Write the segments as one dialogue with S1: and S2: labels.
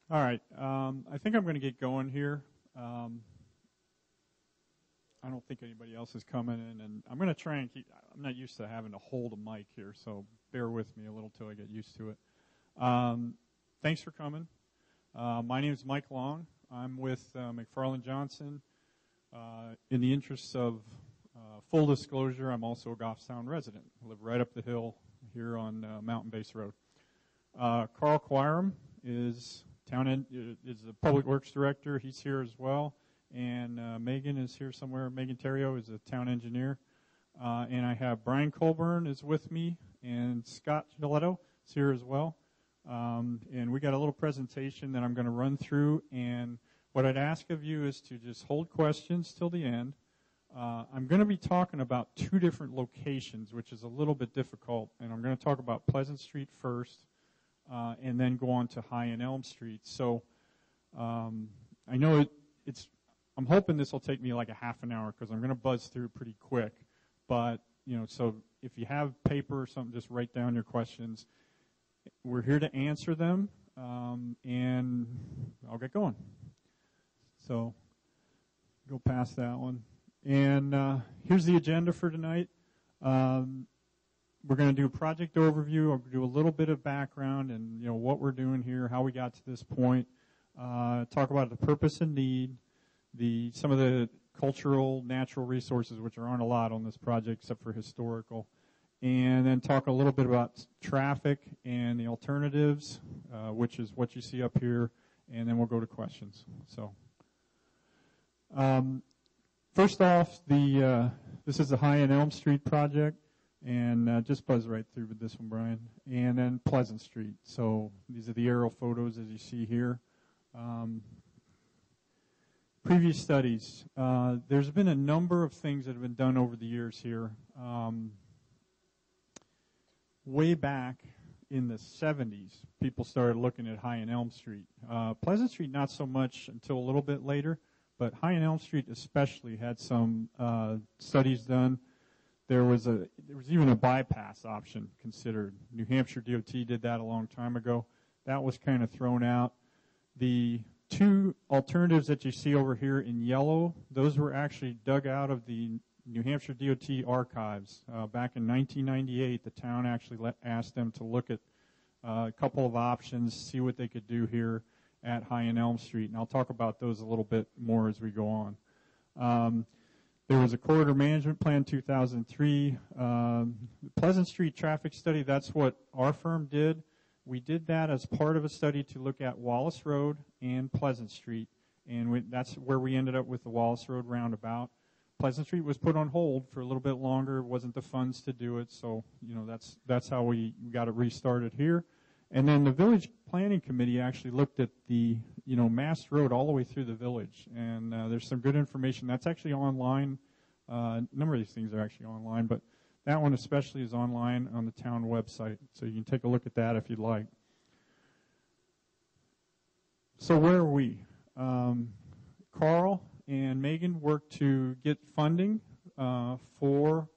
S1: All right. I think I'm going to get going here. I don't think anybody else is coming in, and I'm going to try and keep. I'm not used to having to hold a mic here, so bear with me a little till I get used to it. Thanks for coming. My name is Mike Long. I'm with McFarland Johnson. In the interests of full disclosure, I'm also a Goffstown resident. I live right up the hill here on Mountain Base Road. Carl Quirem is the Public Works Director. He's here as well. And Megan is here somewhere. Megan Terrio is a town engineer. And I have Brian Colburn is with me, and Scott Giletto is here as well. And we got a little presentation that I'm going to run through. And what I'd ask of you is to just hold questions till the end. I'm going to be talking about two different locations, which is a little bit difficult. And I'm going to talk about Pleasant Street first, and then go on to High and Elm Street. So I know I'm hoping this will take me like a half an hour because I'm going to buzz through pretty quick. But, so if you have paper or something, just write down your questions. We're here to answer them, and I'll get going. So go past that one. And here's the agenda for tonight. We're going to do a project overview. I'll do a little bit of background and, what we're doing here, how we got to this point. Talk about the purpose and need, some of the cultural, natural resources, which aren't a lot on this project except for historical. And then talk a little bit about traffic and the alternatives, which is what you see up here. And then we'll go to questions. So, first off, this is the High and Elm Street project. And just buzz right through with this one, Brian. And then Pleasant Street. So these are the aerial photos as you see here. Previous studies. There's been a number of things that have been done over the years here. Way back in the 70s, people started looking at High and Elm Street. Pleasant Street, not so much until a little bit later, but High and Elm Street especially had some studies done. There was even a bypass option considered. New Hampshire DOT did that a long time ago. That was kind of thrown out. The two alternatives that you see over here in yellow, those were actually dug out of the New Hampshire DOT archives. Back in 1998, the town actually asked them to look at a couple of options, see what they could do here at High and Elm Street. And I'll talk about those a little bit more as we go on. There was a corridor management plan 2003. Pleasant Street traffic study, that's what our firm did. We did that as part of a study to look at Wallace Road and Pleasant Street. And that's where we ended up with the Wallace Road roundabout. Pleasant Street was put on hold for a little bit longer. It wasn't the funds to do it. So, that's how we got it restarted here. And then the Village Planning Committee actually looked at the, Mast Road all the way through the village. And there's some good information. That's actually online. A number of these things are actually online, but that one especially is online on the town website. So you can take a look at that if you'd like. So where are we? Carl and Megan worked to get funding for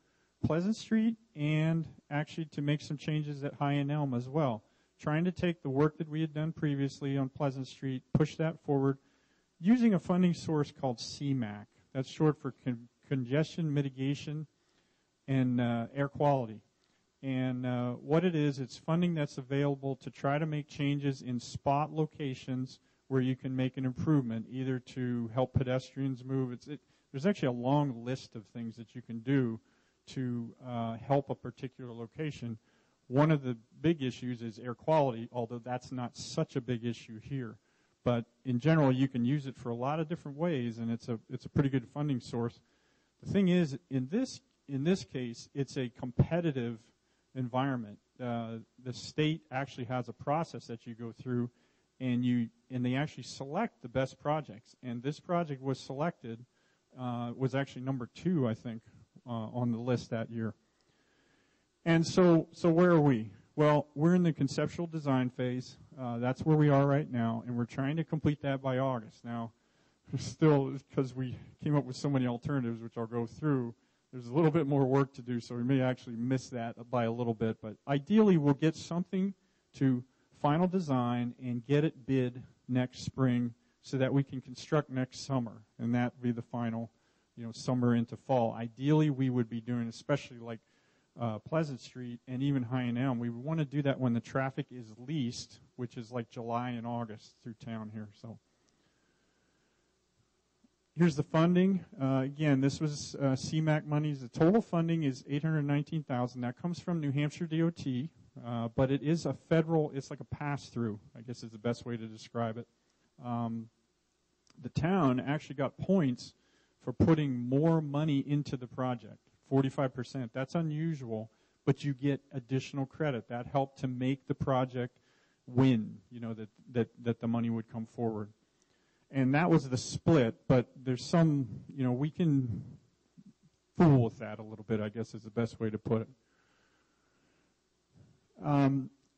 S1: Pleasant Street and actually to make some changes at High and Elm as well. Trying to take the work that we had done previously on Pleasant Street, push that forward, using a funding source called CMAQ. That's short for Congestion Mitigation and Air Quality. And what it is, it's funding that's available to try to make changes in spot locations where you can make an improvement, either to help pedestrians move. There's actually a long list of things that you can do to help a particular location. One of the big issues is air quality, although that's not such a big issue here. But in general, you can use it for a lot of different ways, and it's a pretty good funding source. The thing is, in this case, it's a competitive environment. The state actually has a process that you go through, and they actually select the best projects. And this project was selected, was actually number 2, I think, on the list that year. And so where are we? Well, we're in the conceptual design phase. That's where we are right now, and we're trying to complete that by August. Now, still, because we came up with so many alternatives, which I'll go through, there's a little bit more work to do, so we may actually miss that by a little bit. But ideally, we'll get something to final design and get it bid next spring so that we can construct next summer, and that would be the final, summer into fall. Ideally, we would be doing, especially like Pleasant Street and even High and Elm, we would want to do that when the traffic is least, which is like July and August through town here. So here's the funding. Again, this was CMAQ monies. The total funding is $819,000. That comes from New Hampshire DOT, but it is a federal. It's like a pass-through, I guess is the best way to describe it. The town actually got points for putting more money into the project, 45%. That's unusual, but you get additional credit. That helped to make the project win, that the money would come forward. And that was the split, but there's some, we can fool with that a little bit, I guess is the best way to put it.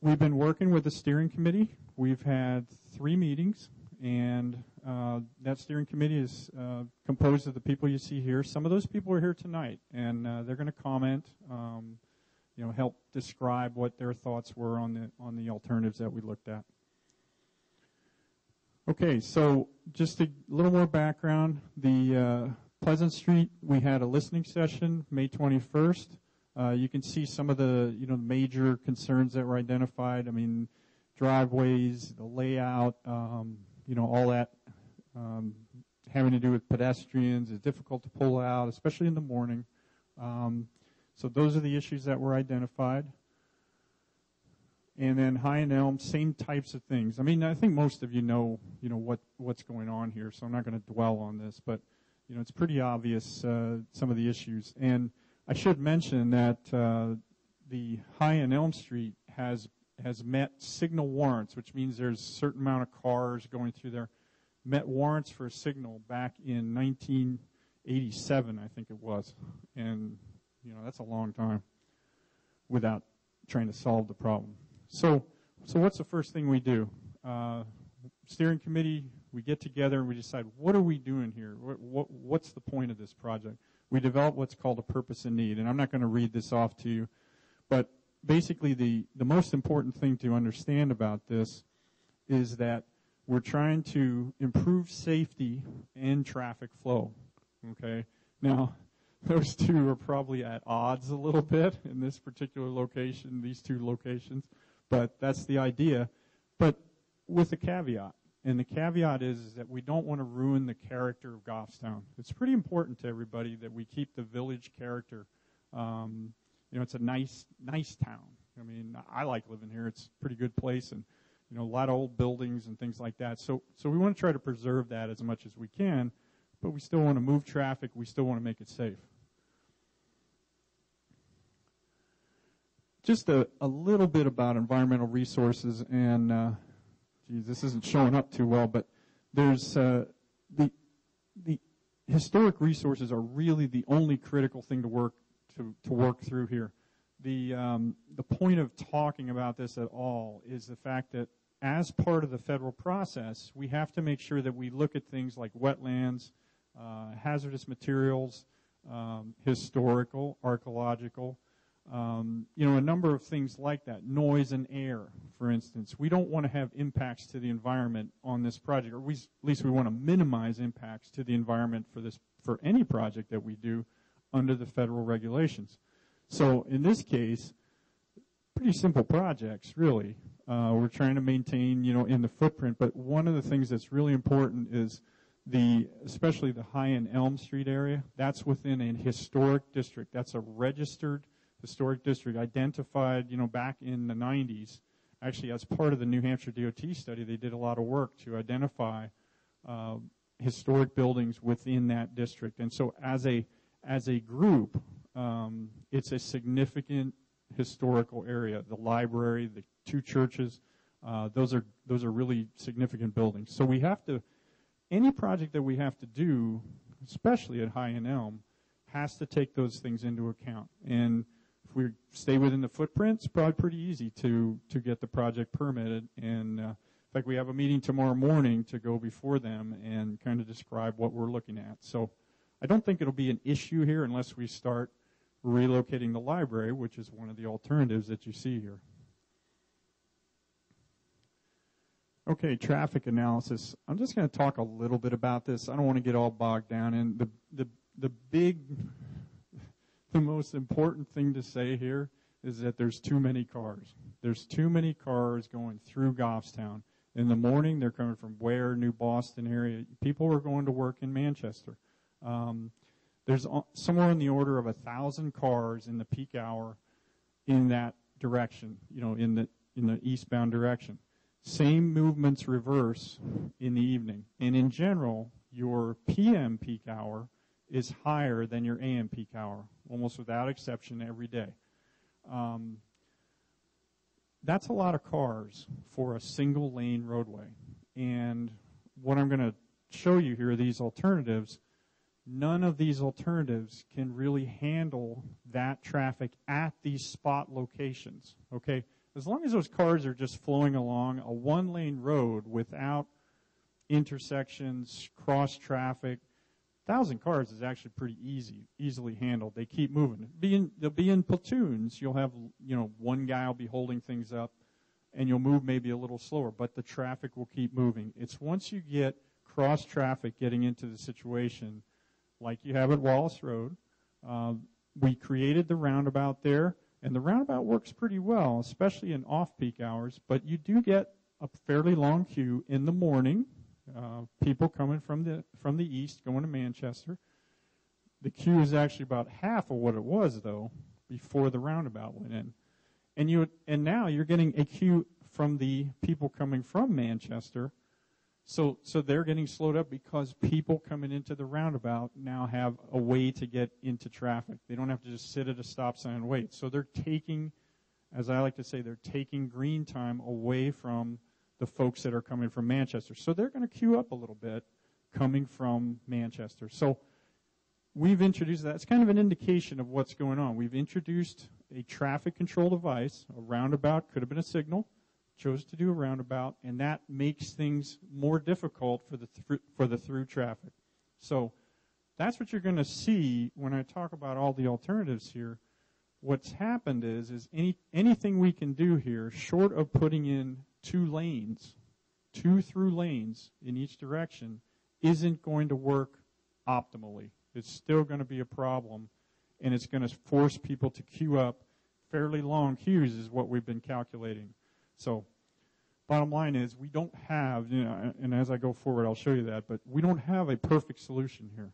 S1: We've been working with the steering committee. We've had 3 meetings, and that steering committee is composed of the people you see here. Some of those people are here tonight, and they're going to comment, help describe what their thoughts were on the alternatives that we looked at. Okay, so just a little more background. The Pleasant Street, we had a listening session May 21st. You can see some of the major concerns that were identified. I mean, driveways, the layout, all that having to do with pedestrians is difficult to pull out, especially in the morning. So those are the issues that were identified. And then High and Elm, same types of things. I mean, I think most of you know what's going on here, so I'm not going to dwell on this, but it's pretty obvious some of the issues. And I should mention that the High and Elm Street has met signal warrants, which means there's a certain amount of cars going through there. Met warrants for a signal back in 1987, I think it was, and that's a long time without trying to solve the problem. So what's the first thing we do? Steering committee, we get together and we decide, what are we doing here? What's the point of this project? We develop what's called a purpose and need, and I'm not going to read this off to you, but basically the most important thing to understand about this is that we're trying to improve safety and traffic flow, okay? Now, those two are probably at odds a little bit in this particular location, these two locations, but that's the idea, but with a caveat. And the caveat is that we don't want to ruin the character of Goffstown. It's pretty important to everybody that we keep the village character. It's a nice town. I mean, I like living here. It's a pretty good place, and a lot of old buildings and things like that. So we want to try to preserve that as much as we can, but we still want to move traffic. We still want to make it safe. Just a little bit about environmental resources, and this isn't showing up too well, but there's the historic resources are really the only critical thing to work through here. The point of talking about this at all is the fact that as part of the federal process, we have to make sure that we look at things like wetlands, hazardous materials, historical, archaeological, a number of things like that. Noise and air, for instance. We don't want to have impacts to the environment on this project, or at least we want to minimize impacts to the environment for any project that we do under the federal regulations. So in this case, pretty simple projects, really. We're trying to maintain, in the footprint, but one of the things that's really important is especially the High and Elm Street area. That's within a historic district. That's a registered historic district identified, back in the 90s. Actually, as part of the New Hampshire DOT study, they did a lot of work to identify historic buildings within that district. And so as a group, it's a significant historical area. The library, the 2 churches, those are really significant buildings. So any project that we have to do, especially at High and Elm, has to take those things into account. And if we stay within the footprint, it's probably pretty easy to get the project permitted. And in fact, we have a meeting tomorrow morning to go before them and kind of describe what we're looking at. So I don't think it'll be an issue here unless we start relocating the library, which is one of the alternatives that you see here. Okay, traffic analysis. I'm just going to talk a little bit about this. I don't want to get all bogged down in the most important thing to say here is that there's too many cars. There's too many cars going through Goffstown. In the morning, they're coming from Ware, New Boston area. People are going to work in Manchester. There's somewhere in the order of 1,000 cars in the peak hour in that direction, in the eastbound direction. Same movements reverse in the evening. And in general, your PM peak hour is higher than your AM peak hour, almost without exception every day. That's a lot of cars for a single lane roadway. And what I'm going to show you here are these alternatives. None of these alternatives can really handle that traffic at these spot locations, okay? As long as those cars are just flowing along a one-lane road without intersections, cross traffic, 1,000 cars is actually pretty easily handled. They keep moving. They'll be in platoons. You'll have, one guy will be holding things up, and you'll move maybe a little slower, but the traffic will keep moving. It's once you get cross traffic getting into the situation like you have at Wallace Road. We created the roundabout there. And the roundabout works pretty well, especially in off-peak hours, but you do get a fairly long queue in the morning, people coming from the east going to Manchester. The queue is actually about half of what it was, though, before the roundabout went in. And now you're getting a queue from the people coming from Manchester, so they're getting slowed up because people coming into the roundabout now have a way to get into traffic. They don't have to just sit at a stop sign and wait. So they're taking, as I like to say, they're taking green time away from the folks that are coming from Manchester. So they're going to queue up a little bit coming from Manchester. So we've introduced that. It's kind of an indication of what's going on. We've introduced a traffic control device. A roundabout could have been a signal. Chose to do a roundabout, and that makes things more difficult for the through traffic. So that's what you're going to see when I talk about all the alternatives here. What's happened is anything we can do here, short of putting in two through lanes in each direction, isn't going to work optimally. It's still going to be a problem, and it's going to force people to queue up. Fairly long queues is what we've been calculating. So bottom line is we don't have, and as I go forward I'll show you that, but we don't have a perfect solution here.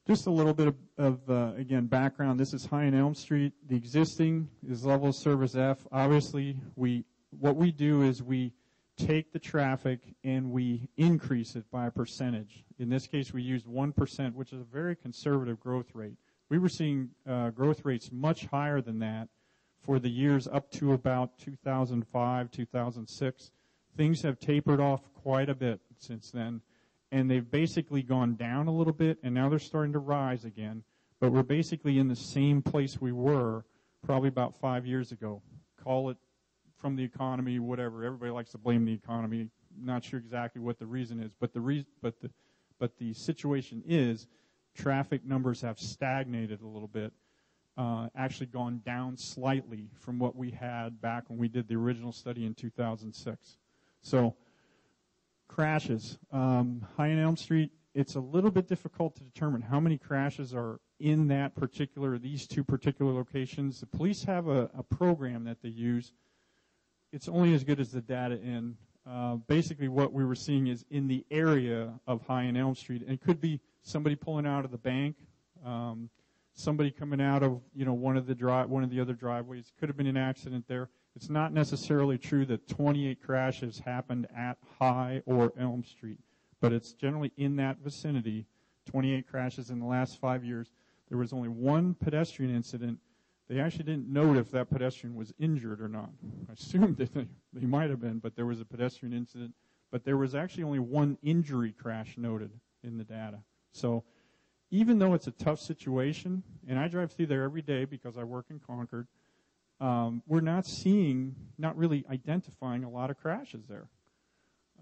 S1: Just a little bit of again, background. This is High and Elm Street. The existing is level of service F. Obviously, what we do is we take the traffic and we increase it by a percentage. In this case, we used 1%, which is a very conservative growth rate. We were seeing growth rates much higher than that for the years up to about 2005, 2006. Things have tapered off quite a bit since then, and they've basically gone down a little bit, and now they're starting to rise again. But we're basically in the same place we were probably about 5 years ago. Call it from the economy, whatever. Everybody likes to blame the economy. Not sure exactly what the reason is, but the situation is traffic numbers have stagnated a little bit. Actually gone down slightly from what we had back when we did the original study in 2006. So, crashes. High and Elm Street, it's a little bit difficult to determine how many crashes are in these two particular locations. The police have a program that they use. It's only as good as the data in. Basically what we were seeing is in the area of High and Elm Street, and it could be somebody pulling out of the bank, somebody coming out of one of the other driveways. Could have been an accident there. It's not necessarily true that 28 crashes happened at High or Elm Street, but it's generally in that vicinity. 28 crashes in the last 5 years. There was only one pedestrian incident. They actually didn't note if that pedestrian was injured or not. I assumed that they might have been, but there was a pedestrian incident. But there was actually only one injury crash noted in the data. So even though it's a tough situation, and I drive through there every day because I work in Concord, we're not really identifying a lot of crashes there.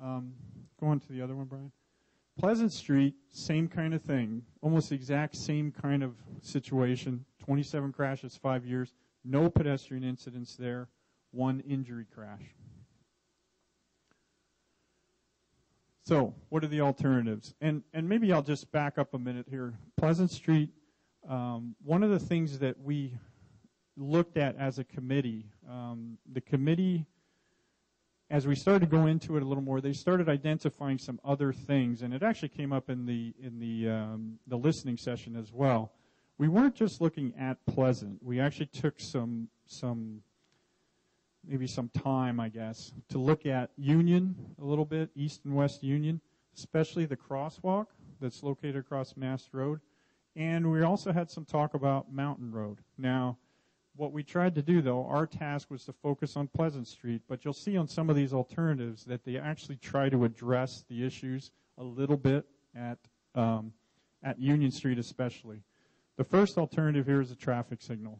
S1: Go on to the other one, Brian. Pleasant Street, same kind of thing. Almost the exact same kind of situation. 27 crashes, 5 years. No pedestrian incidents there. one injury crash. So, what are the alternatives? And maybe I'll just back up a minute here. Pleasant Street, one of the things that we looked at as a committee, the committee, as we started to go into it a little more, they started identifying some other things, and it actually came up in the listening session as well. We weren't just looking at Pleasant. We actually took maybe some time, I guess, to look at Union a little bit, East and West Union, especially the crosswalk that's located across Mast Road. And we also had some talk about Mountain Road. Now, what we tried to do, though, our task was to focus on Pleasant Street, but you'll see on some of these alternatives that they actually try to address the issues a little bit at Union Street especially. The first alternative here is a traffic signal.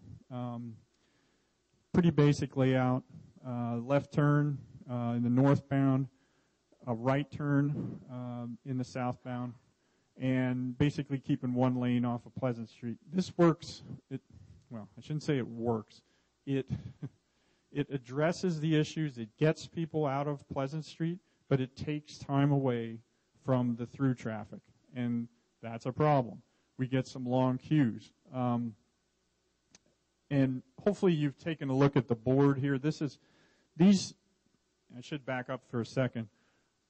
S1: Pretty basic layout, left turn in the northbound, a right turn in the southbound, and basically keeping one lane off of Pleasant Street. This works, well, I shouldn't say it works. It addresses the issues, it gets people out of Pleasant Street, but it takes time away from the through traffic, and that's a problem. We get some long queues. And hopefully you've taken a look at the board here. I should back up for a second.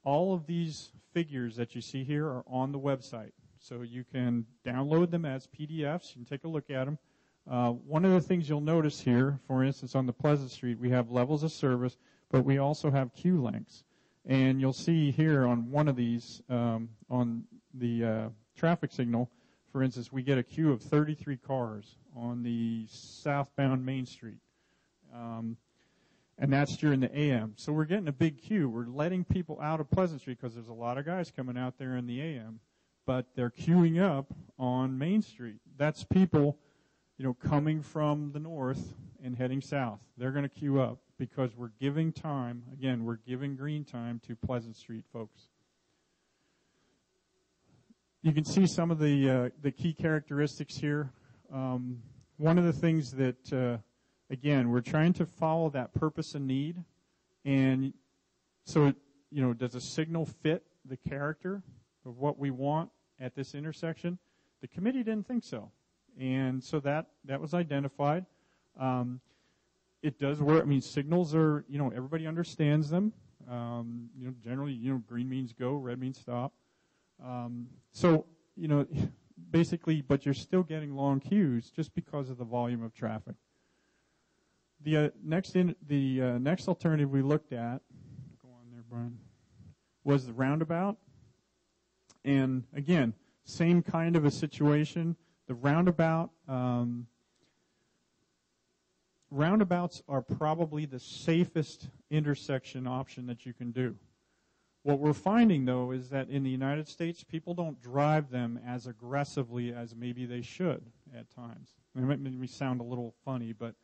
S1: All of these figures that you see here are on the website. So you can download them as PDFs. You can take a look at them. One of the things you'll notice here, for instance, on the Pleasant Street, we have levels of service, but we also have queue lengths. And you'll see here on one of these, on the traffic signal, for instance, we get a queue of 33 cars on the southbound Main Street. And that's during the AM. So we're getting a big queue. We're letting people out of Pleasant Street because there's a lot of guys coming out there in the AM. But they're queuing up on Main Street. That's people, coming from the north and heading south. They're going to queue up because we're giving time. Again, we're giving green time to Pleasant Street folks. You can see some of the key characteristics here. One of the things that, again, we're trying to follow that purpose and need. And so, does a signal fit the character of what we want at this intersection? The committee didn't think so. And so that was identified. It does work. I mean, signals are, everybody understands them. Generally, green means go, red means stop. Basically, but you're still getting long queues just because of the volume of traffic. The next alternative we looked at, go on there, Brian, was the roundabout. And again, same kind of a situation. The roundabout, roundabouts are probably the safest intersection option that you can do. What we're finding, though, is that in the United States, people don't drive them as aggressively as maybe they should at times. It might make me sound a little funny, but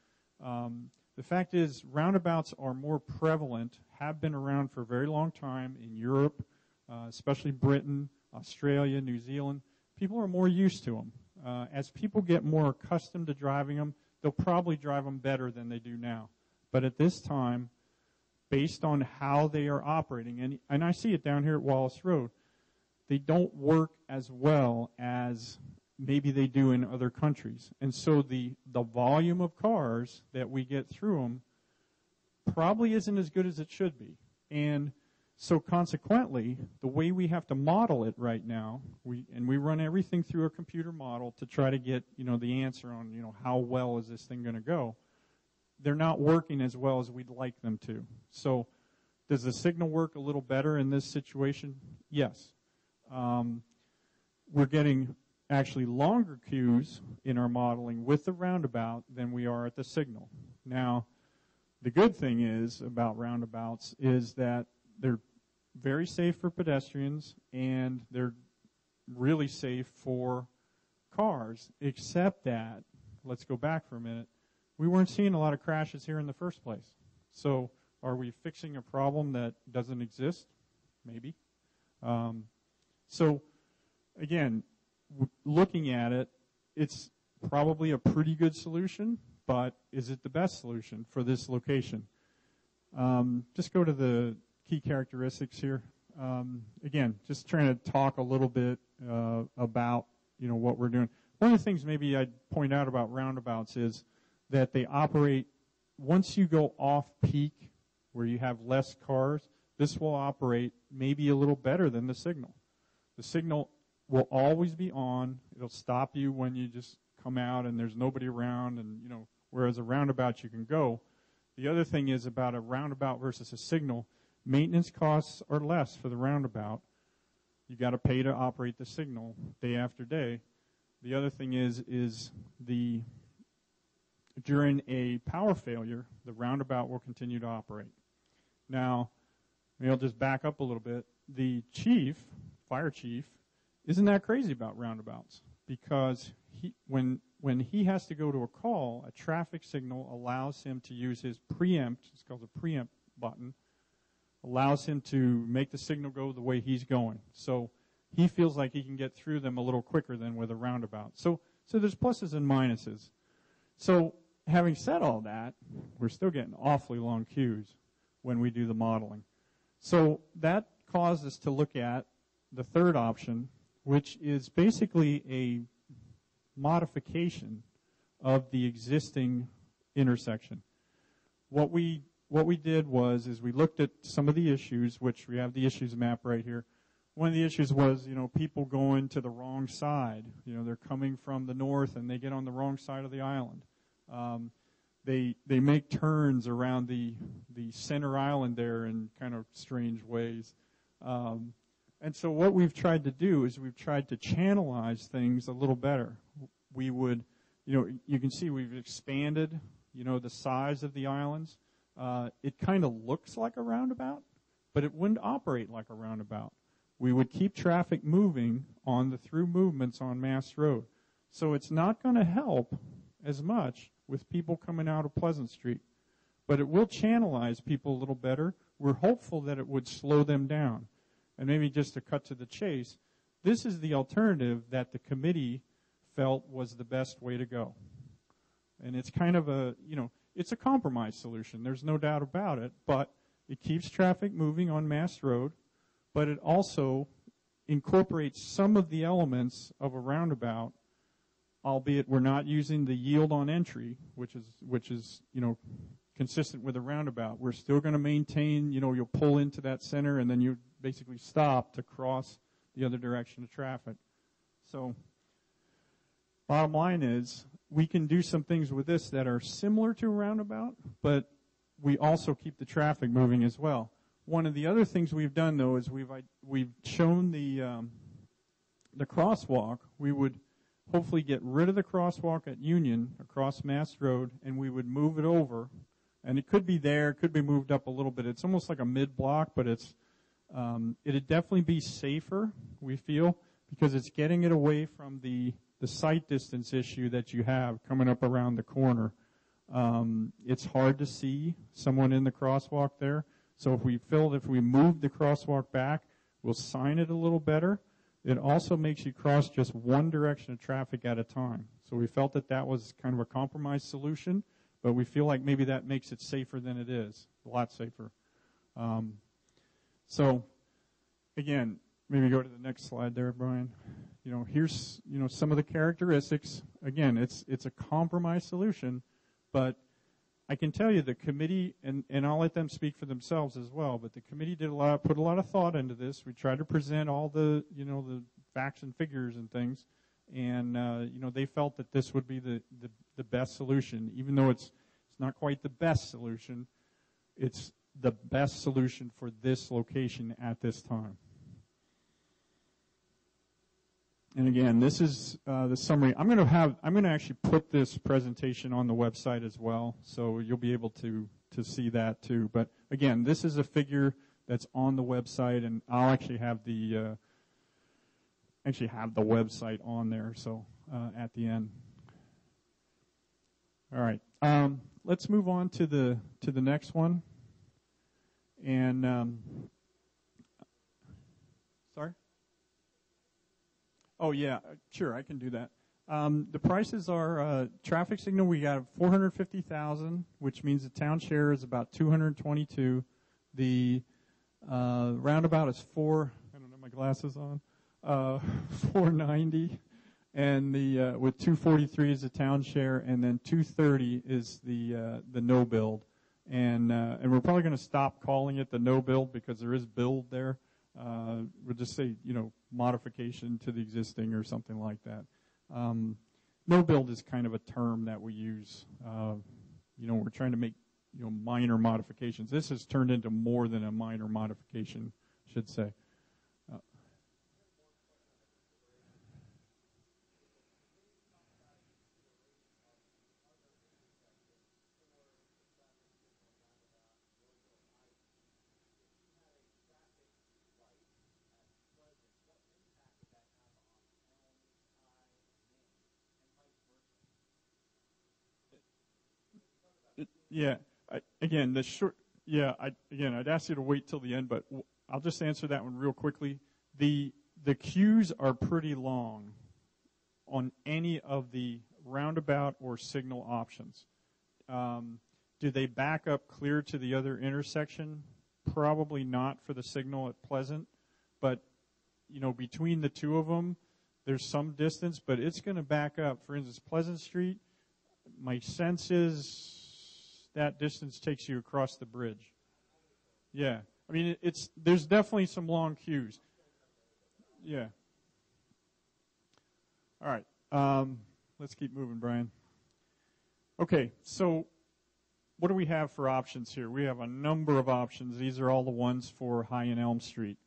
S1: the fact is roundabouts are more prevalent, have been around for a very long time in Europe, especially Britain, Australia, New Zealand. People are more used to them. As people get more accustomed to driving them, they'll probably drive them better than they do now. But at this time, based on how they are operating, and I see it down here at Wallace Road, they don't work as well as maybe they do in other countries. And so the volume of cars that we get through them probably isn't as good as it should be. And so consequently, the way we have to model it right now, we run everything through a computer model to try to get, the answer on, how well is this thing going to go. They're not working as well as we'd like them to. So does the signal work a little better in this situation? Yes. We're getting actually longer queues in our modeling with the roundabout than we are at the signal. Now, the good thing is about roundabouts is that they're very safe for pedestrians and they're really safe for cars, except that, let's go back for a minute, we weren't seeing a lot of crashes here in the first place. So are we fixing a problem that doesn't exist? Maybe. So again, looking at it, it's probably a pretty good solution, but is it the best solution for this location? Just go to the key characteristics here. Again, just trying to talk a little bit about what we're doing. One of the things maybe I'd point out about roundabouts is that they operate once you go off peak, where you have less cars. This will operate maybe a little better than the signal. The signal will always be on. It'll stop you when you just come out and there's nobody around, and whereas a roundabout you can go. The other thing is about a roundabout versus a signal. Maintenance costs are less for the roundabout. You got to pay to operate the signal day after day. The other thing is during a power failure, the roundabout will continue to operate. Now, maybe I'll just back up a little bit. The fire chief, isn't that crazy about roundabouts, because when he has to go to a call, a traffic signal allows him to use his preempt, it's called a preempt button, allows him to make the signal go the way he's going. So he feels like he can get through them a little quicker than with a roundabout. So there's pluses and minuses. So having said all that, we're still getting awfully long queues when we do the modeling. So that caused us to look at the third option, which is basically a modification of the existing intersection. What we did was we looked at some of the issues, which we have the issues map right here. One of the issues was, people going to the wrong side. They're coming from the north and they get on the wrong side of the island. They make turns around the center island there in kind of strange ways. And so what we've tried to do is we've tried to channelize things a little better. We would, you can see we've expanded, the size of the islands. It kind of looks like a roundabout, but it wouldn't operate like a roundabout. We would keep traffic moving on the through movements on Mast Road. So it's not going to help as much with people coming out of Pleasant Street, but it will channelize people a little better. We're hopeful that it would slow them down. And maybe just to cut to the chase, this is the alternative that the committee felt was the best way to go. And it's kind of it's a compromise solution. There's no doubt about it, but it keeps traffic moving on Mast Road, but it also incorporates some of the elements of a roundabout, albeit we're not using the yield on entry, which is consistent with a roundabout. We're still going to maintain, you'll pull into that center and then you basically stop to cross the other direction of traffic. So bottom line is we can do some things with this that are similar to a roundabout, but we also keep the traffic moving as well. One of the other things we've done, though, is we've shown the crosswalk. We would hopefully get rid of the crosswalk at Union across Mast Road, and we would move it over. And it could be there, it could be moved up a little bit. It's almost like a mid-block, but it'd definitely be safer, we feel, because it's getting it away from the sight distance issue that you have coming up around the corner. It's hard to see someone in the crosswalk there. So if we move the crosswalk back, we'll sign it a little better. It also makes you cross just one direction of traffic at a time. So we felt that was kind of a compromise solution, but we feel like maybe that makes it safer than it is, a lot safer. So again, maybe go to the next slide there, Brian. Here's some of the characteristics. Again, it's a compromise solution, but I can tell you the committee, and I'll let them speak for themselves as well, but the committee put a lot of thought into this. We tried to present all the facts and figures and things, and they felt that this would be the best solution. Even though it's not quite the best solution, it's the best solution for this location at this time. And again, this is the summary. I'm going to actually put this presentation on the website as well, so you'll be able to see that too. But again, this is a figure that's on the website, and I'll actually have the website on there. So at the end. All right, let's move on to the next one. And sorry. Oh, yeah, sure, I can do that. The prices are traffic signal. We got 450,000, which means the town share is about 222. The roundabout is I don't have my glasses on. 490, and the with 243 is the town share, and then 230 is the no build, and we're probably going to stop calling it the no build because there is build there. We'll just say modification to the existing or something like that. No build is kind of a term that we use. We're trying to make minor modifications. This has turned into more than a minor modification, I should say. Yeah. I'd ask you to wait till the end, but I'll just answer that one real quickly. The queues are pretty long on any of the roundabout or signal options. Do they back up clear to the other intersection? Probably not for the signal at Pleasant, but between the two of them, there's some distance, but it's going to back up. For instance, Pleasant Street, my sense is that distance takes you across the bridge. Yeah. I mean, there's definitely some long queues. Yeah. All right. Let's keep moving, Brian. Okay, so what do we have for options here? We have a number of options. These are all the ones for High and Elm Street.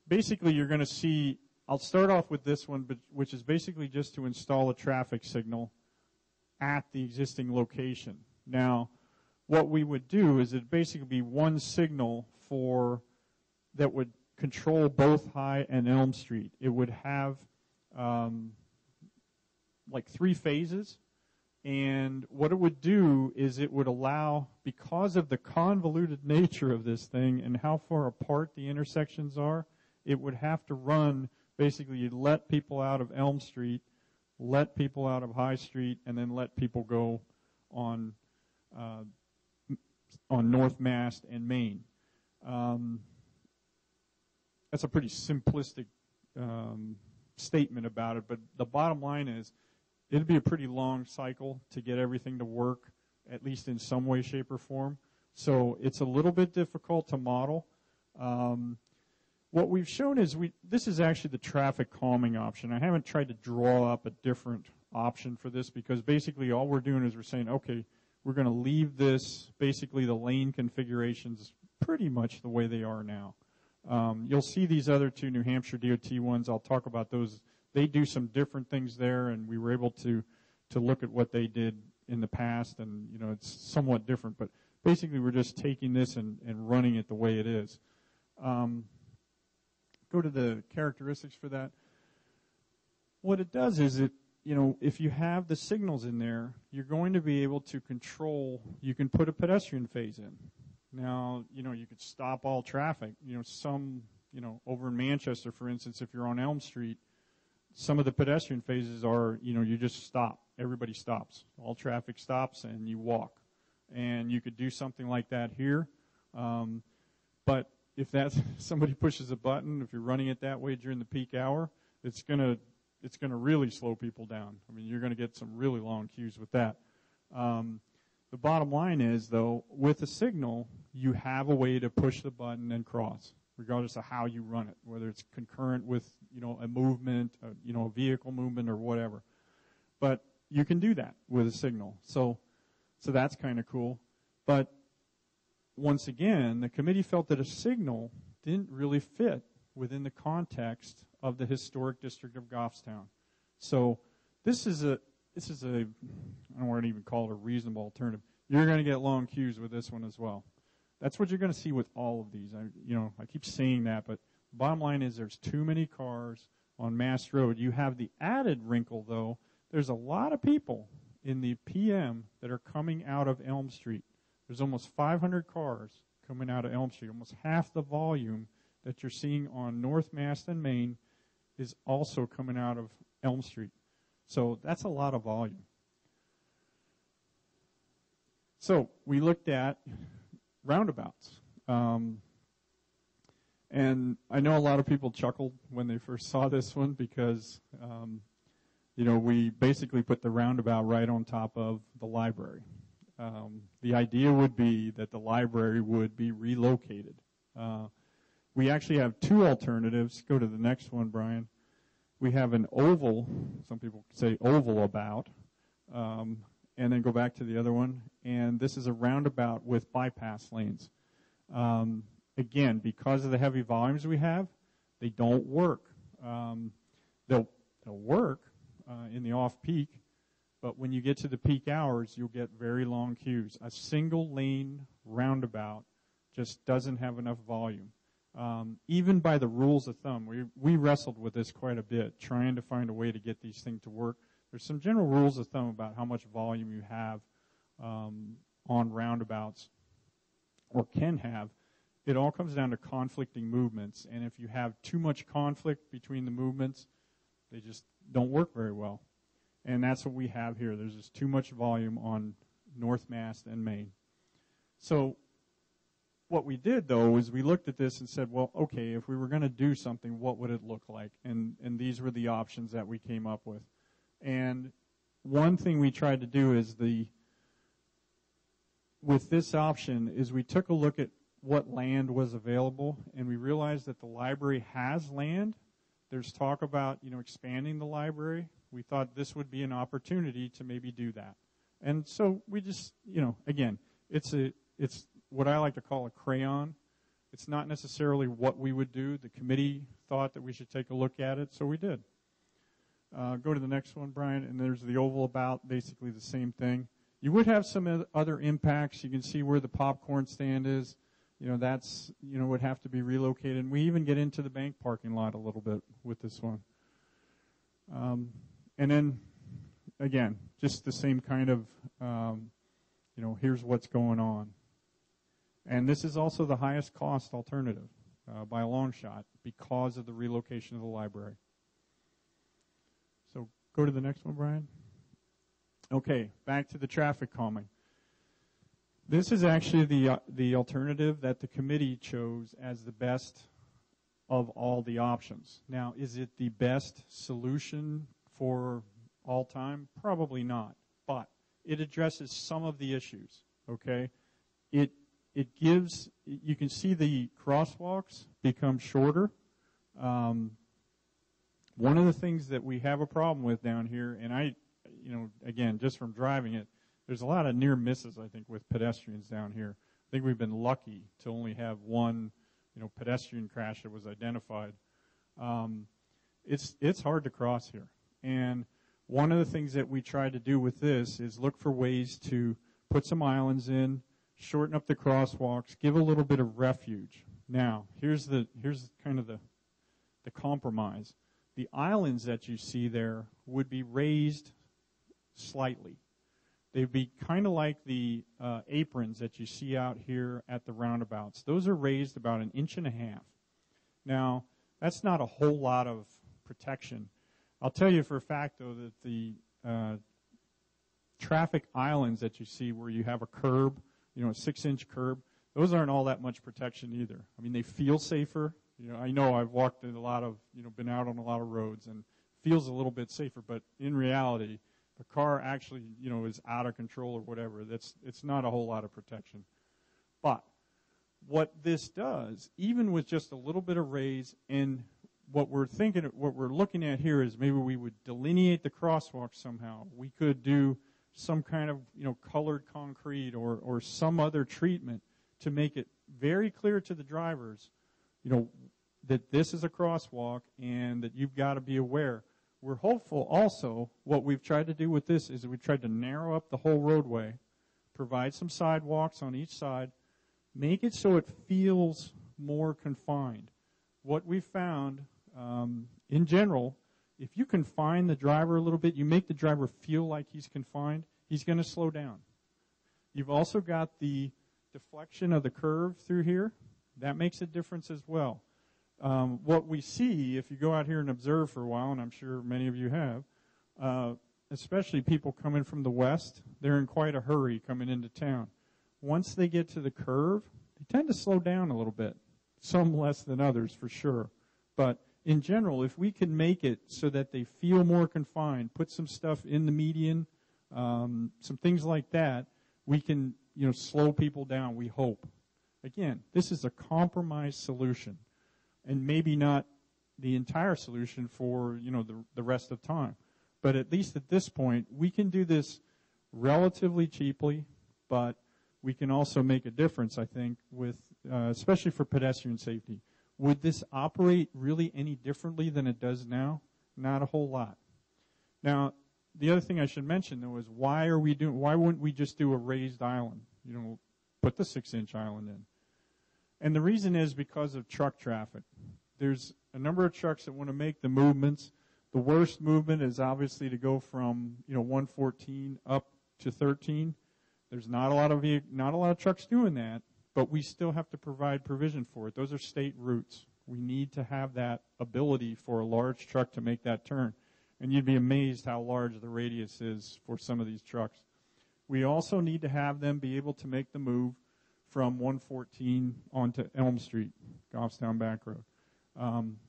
S1: Basically, you're going to see, I'll start off with this one, which is basically just to install a traffic signal at the existing location. Now, what we would do is it'd basically be one signal that would control both High and Elm Street. It would have like 3 phases, and what it would do is it would allow, because of the convoluted nature of this thing and how far apart the intersections are, it would have to run, basically you'd let people out of Elm Street, let people out of High Street, and then let people go on North Mast and Main. That's a pretty simplistic statement about it, but the bottom line is it'd be a pretty long cycle to get everything to work, at least in some way, shape, or form. So it's a little bit difficult to model. What we've shown is this is actually the traffic calming option. I haven't tried to draw up a different option for this because basically all we're doing is we're saying, okay, we're going to leave this, basically the lane configurations pretty much the way they are now. You'll see these other 2 New Hampshire DOT ones. I'll talk about those. They do some different things there, and we were able to look at what they did in the past, and it's somewhat different. But basically, we're just taking this and running it the way it is. Go to the characteristics for that. What it does is if you have the signals in there, you're going to be able to control. You can put a pedestrian phase in. Now, you could stop all traffic. Over in Manchester, for instance, if you're on Elm Street, some of the pedestrian phases are, you just stop. Everybody stops. All traffic stops, and you walk. And you could do something like that here. But if somebody pushes a button, if you're running it that way during the peak hour, it's gonna really slow people down. I mean, you're going to get some really long queues with that. The bottom line is, though, with a signal, you have a way to push the button and cross, regardless of how you run it, whether it's concurrent with, a movement, a vehicle movement or whatever. But you can do that with a signal. So that's kind of cool. But once again, the committee felt that a signal didn't really fit within the context of the historic district of Goffstown. So this is a I don't want to even call it a reasonable alternative. You're going to get long queues with this one as well. That's what you're going to see with all of these. I keep saying that, but the bottom line is there's too many cars on Mast Road. You have the added wrinkle, though. There's a lot of people in the PM that are coming out of Elm Street. There's almost 500 cars coming out of Elm Street. Almost half the volume that you're seeing on North Mast and Main is also coming out of Elm Street. So that's a lot of volume. So we looked at roundabouts. And I know a lot of people chuckled when they first saw this one because, we basically put the roundabout right on top of the library. The idea would be that the library would be relocated. We actually have two alternatives. Go to the next one, Brian. We have an oval, some people say oval about, and then go back to the other one. And this is a roundabout with bypass lanes. Again, because of the heavy volumes we have, they don't work. They'll work in the off-peak, but when you get to the peak hours, you'll get very long queues. A single lane roundabout just doesn't have enough volume. Even by the rules of thumb, we wrestled with this quite a bit, trying to find a way to get these things to work. There's some general rules of thumb about how much volume you have on roundabouts or can have. It all comes down to conflicting movements, and if you have too much conflict between the movements, they just don't work very well. And that's what we have here. There's just too much volume on North Mast and Main. So what we did, though, is we looked at this and said, well, okay, if we were going to do something, what would it look like? And these were the options that we came up with. And one thing we tried to do is with this option is we took a look at what land was available, and we realized that the library has land. There's talk about, expanding the library. We thought this would be an opportunity to maybe do that. And so we just, again, it's what I like to call a crayon. It's not necessarily what we would do. The committee thought that we should take a look at it, so we did. Go to the next one, Brian, and there's the oval about, basically the same thing. You would have some other impacts. You can see where the popcorn stand is. That's, would have to be relocated. And we even get into the bank parking lot a little bit with this one. And then, again, just the same kind of, here's what's going on. And this is also the highest cost alternative by a long shot because of the relocation of the library. So go to the next one, Brian. Okay, back to the traffic calming. This is actually the alternative that the committee chose as the best of all the options. Now, is it the best solution for all time? Probably not, but it addresses some of the issues, okay? It gives, you can see the crosswalks become shorter. One of the things that we have a problem with down here, and again, just from driving it, there's a lot of near misses, I think, with pedestrians down here. I think we've been lucky to only have one, pedestrian crash that was identified. It's hard to cross here. And one of the things that we tried to do with this is look for ways to put some islands in, shorten up the crosswalks, give a little bit of refuge. Now, here's kind of the compromise. The islands that you see there would be raised slightly. They'd be kind of like the aprons that you see out here at the roundabouts. Those are raised about 1.5 inches. Now, that's not a whole lot of protection. I'll tell you for a fact, though, that the traffic islands that you see where you have a curb, a 6-inch curb, those aren't all that much protection either. I mean, they feel safer. I know I've walked in a lot of, been out on a lot of roads and feels a little bit safer, but in reality, the car actually, is out of control or whatever. It's not a whole lot of protection. But what this does, even with just a little bit of raise, and what we're looking at here is maybe we would delineate the crosswalk somehow. We could do some kind of, colored concrete or some other treatment to make it very clear to the drivers, that this is a crosswalk and that you've got to be aware. We're hopeful also, what we've tried to do with this is we've tried to narrow up the whole roadway, provide some sidewalks on each side, make it so it feels more confined. What we found, in general, if you confine the driver a little bit, you make the driver feel like he's confined, he's going to slow down. You've also got the deflection of the curve through here. That makes a difference as well. What we see, if you go out here and observe for a while, and I'm sure many of you have, especially people coming from the west, they're in quite a hurry coming into town. Once they get to the curve, they tend to slow down a little bit. Some less than others, for sure. But in general, if we can make it so that they feel more confined, put some stuff in the median, some things like that, we can, slow people down, we hope. Again, this is a compromise solution, and maybe not the entire solution for, the rest of time. But at least at this point, we can do this relatively cheaply, but we can also make a difference, I think, with, especially for pedestrian safety. Would this operate really any differently than it does now? Not a whole lot. Now, the other thing I should mention, though, is why wouldn't we just do a raised island? Put the 6-inch island in. And the reason is because of truck traffic. There's a number of trucks that want to make the movements. The worst movement is obviously to go from, 114 up to 13. There's not a lot of trucks doing that, but we still have to provide provision for it. Those are state routes. We need to have that ability for a large truck to make that turn. And you'd be amazed how large the radius is for some of these trucks. We also need to have them be able to make the move from 114 onto Elm Street, Goffstown Back Road.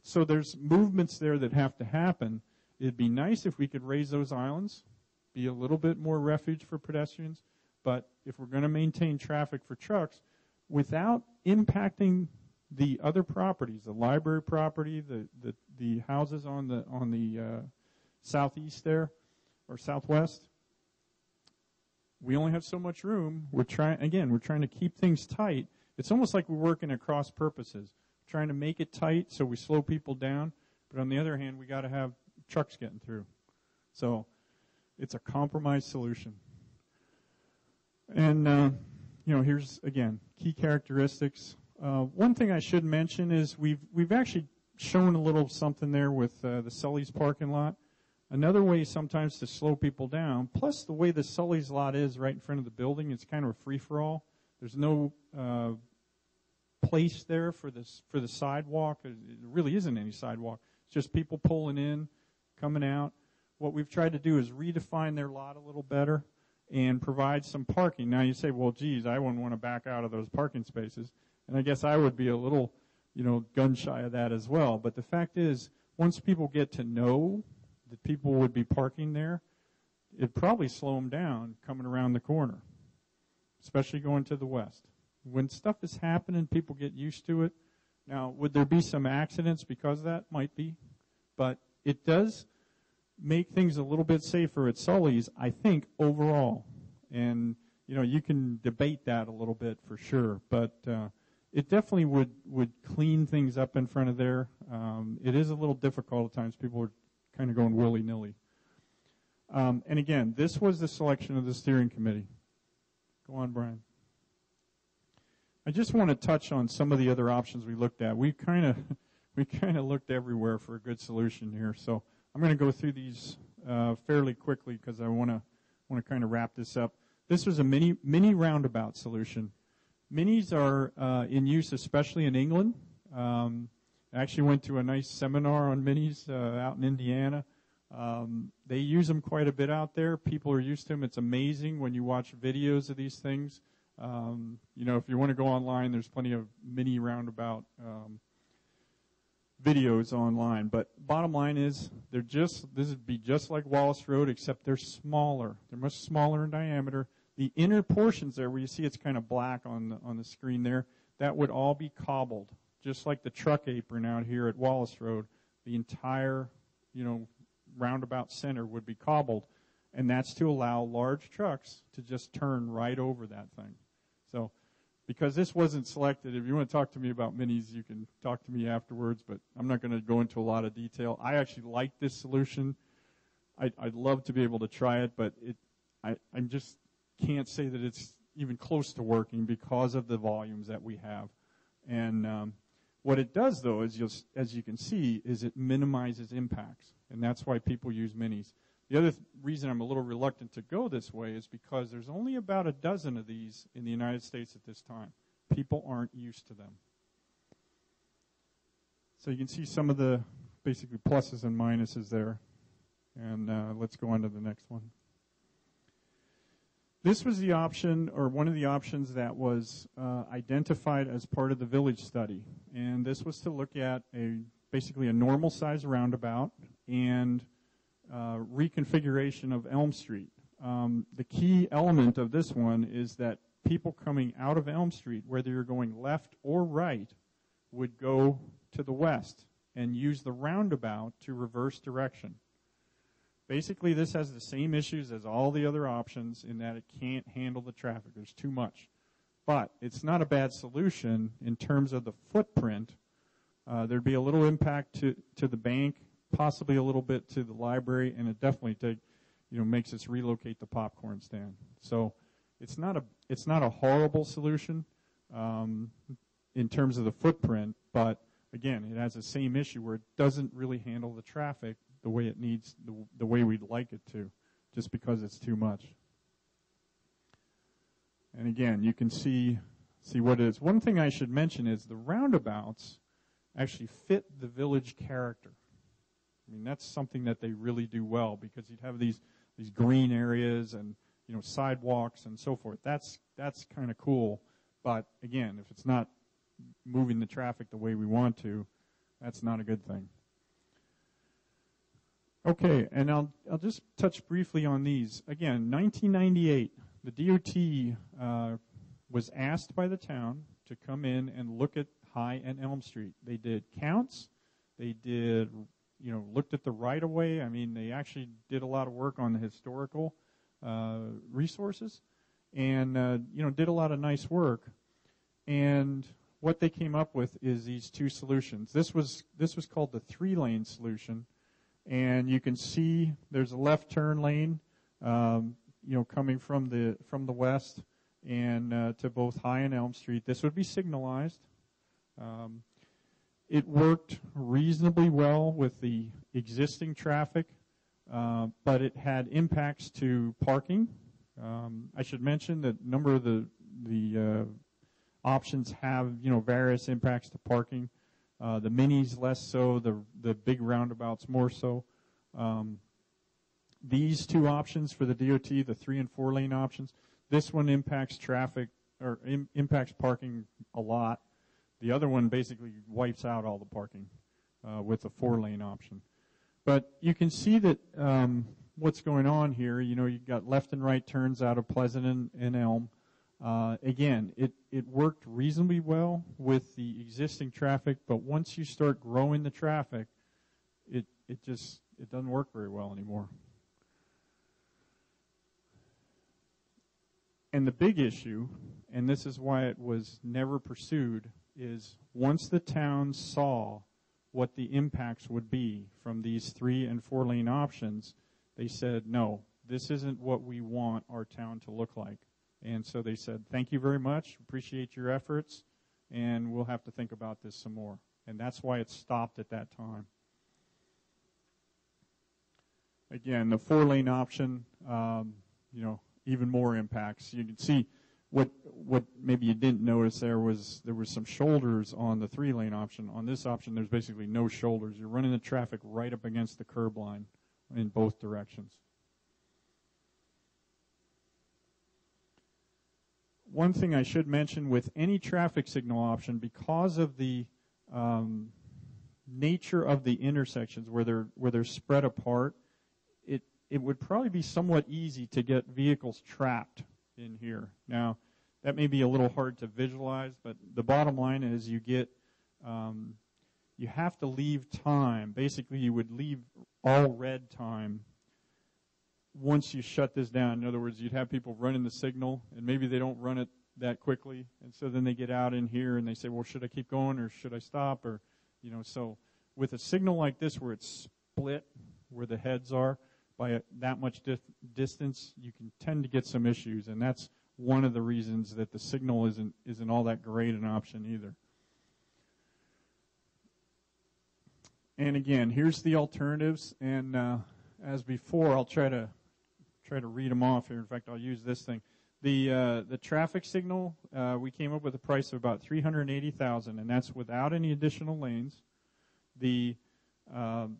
S1: So there's movements there that have to happen. It'd be nice if we could raise those islands, be a little bit more refuge for pedestrians. But if we're going to maintain traffic for trucks without impacting the other properties, the library property, the houses on the southeast there or southwest, we only have so much room. We're trying to keep things tight. It's almost like we're working at cross purposes, trying to make it tight so we slow people down. But on the other hand, we got to have trucks getting through. So it's a compromise solution. And, here's, again, key characteristics. One thing I should mention is we've actually shown a little something there with the Sully's parking lot. Another way sometimes to slow people down, plus the way the Sully's lot is right in front of the building, it's kind of a free-for-all. There's no place there for the sidewalk. It really isn't any sidewalk. It's just people pulling in, coming out. What we've tried to do is redefine their lot a little better and provide some parking. Now you say, well, geez, I wouldn't want to back out of those parking spaces. And I guess I would be a little, gun shy of that as well. But the fact is, once people get to know that people would be parking there, it'd probably slow them down coming around the corner, especially going to the west. When stuff is happening, people get used to it. Now, would there be some accidents because of that? Might be. But it does make things a little bit safer at Sully's, I think, overall. And, you can debate that a little bit for sure. But it definitely would clean things up in front of there. It is a little difficult at times. People are kind of going willy-nilly. And again, this was the selection of the steering committee. Go on, Brian. I just want to touch on some of the other options we looked at. We kind of looked everywhere for a good solution here. So I'm going to go through these fairly quickly because I want to kind of wrap this up. This was a mini roundabout solution. Minis are in use, especially in England. I actually went to a nice seminar on minis out in Indiana. They use them quite a bit out there. People are used to them. It's amazing when you watch videos of these things. If you want to go online, there's plenty of mini roundabout videos online. But bottom line is, this would be just like Wallace Road, except they're smaller. They're much smaller in diameter. The inner portions there, where you see it's kind of black on the screen there, that would all be cobbled, just like the truck apron out here at Wallace Road. The entire, roundabout center would be cobbled, and that's to allow large trucks to just turn right over that thing. So, because this wasn't selected, if you want to talk to me about minis, you can talk to me afterwards, but I'm not going to go into a lot of detail. I actually like this solution. I'd love to be able to try it, but I just can't say that it's even close to working because of the volumes that we have. And what it does, though, is as you can see, is it minimizes impacts, and that's why people use minis. The other reason I'm a little reluctant to go this way is because there's only about a dozen of these in the United States at this time. People aren't used to them. So you can see some of the basically pluses and minuses there. And let's go on to the next one. This was the option, or one of the options that was identified as part of the village study. And this was to look at basically a normal size roundabout and reconfiguration of Elm Street. The key element of this one is that people coming out of Elm Street, whether you're going left or right, would go to the west and use the roundabout to reverse direction. Basically, this has the same issues as all the other options in that it can't handle the traffic. There's too much. But it's not a bad solution in terms of the footprint. There'd be a little impact to the bank, possibly a little bit to the library, and it definitely makes us relocate the popcorn stand. So it's not a horrible solution in terms of the footprint, but again, it has the same issue where it doesn't really handle the traffic the way it needs, the way we'd like it to, just because it's too much. And again, you can see what it is. One thing I should mention is the roundabouts actually fit the village character. I mean, that's something that they really do well, because you'd have these green areas and sidewalks and so forth. That's kind of cool. But again, if it's not moving the traffic the way we want to, that's not a good thing. Okay, and I'll just touch briefly on these. Again, 1998, the DOT was asked by the town to come in and look at High and Elm Street. They did counts. They did, looked at the right-of-way. I mean, they actually did a lot of work on the historical resources and, did a lot of nice work. And what they came up with is these two solutions. This was called the 3-lane solution. And you can see there's a left turn lane, coming from the west and to both High and Elm Street. This would be signalized. It worked reasonably well with the existing traffic, but it had impacts to parking. I should mention that a number of the options have various impacts to parking. The minis less so, the big roundabouts more so. These two options for the DOT, the 3- and 4-lane options, this one impacts traffic or impacts parking a lot. The other one basically wipes out all the parking with the 4-lane option. But you can see that what's going on here. You've got left and right turns out of Pleasant and Elm. Again, it worked reasonably well with the existing traffic, but once you start growing the traffic, it doesn't work very well anymore. And the big issue, and this is why it was never pursued, is once the town saw what the impacts would be from these 3- and 4-lane options, they said, no, this isn't what we want our town to look like. And so they said, thank you very much, appreciate your efforts, and we'll have to think about this some more. And that's why it stopped at that time. Again, the 4-lane option, even more impacts. You can see what maybe you didn't notice there was some shoulders on the 3-lane option. On this option, there's basically no shoulders. You're running the traffic right up against the curb line in both directions. One thing I should mention with any traffic signal option, because of the nature of the intersections where they're spread apart, it would probably be somewhat easy to get vehicles trapped in here. Now, that may be a little hard to visualize, but the bottom line is you have to leave time. Basically, you would leave all red time once you shut this down. In other words, you'd have people running the signal, and maybe they don't run it that quickly, and so then they get out in here and they say, well, should I keep going or should I stop? Or, so with a signal like this where it's split where the heads are by that much distance, you can tend to get some issues, and that's one of the reasons that the signal isn't all that great an option either. And again, here's the alternatives, and as before, I'll try to read them off here. In fact, I'll use this thing. The traffic signal, we came up with a price of about $380,000, and that's without any additional lanes. The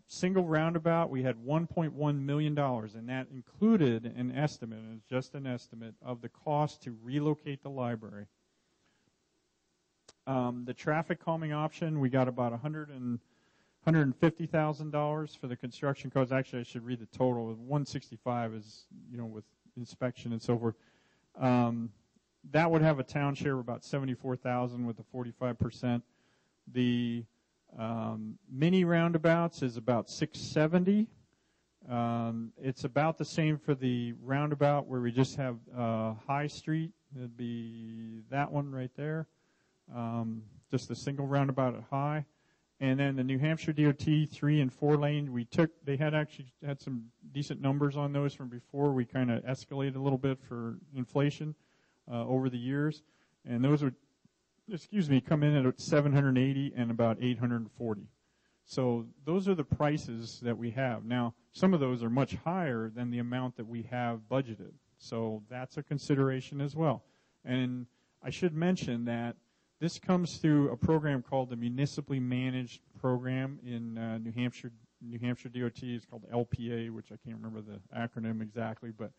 S1: Single roundabout, we had $1.1 million, and that included an estimate, and it's just an estimate, of the cost to relocate the library. The traffic calming option, we got about $150,000 for the construction costs. Actually, I should read the total. $165 is, with inspection and so forth. That would have a town share of about $74,000 with the 45%. The mini roundabouts is about $670. It's about the same for the roundabout where we just have High Street. It'd be that one right there. Just a single roundabout at High. And then the New Hampshire DOT 3 and 4 lane, they had actually had some decent numbers on those from before. We kind of escalated a little bit for inflation over the years. And those would, come in at $780 and about $840. So those are the prices that we have. Now, some of those are much higher than the amount that we have budgeted. So that's a consideration as well. And I should mention that this comes through a program called the Municipally Managed Program in New Hampshire DOT. It's called LPA, which I can't remember the acronym exactly. But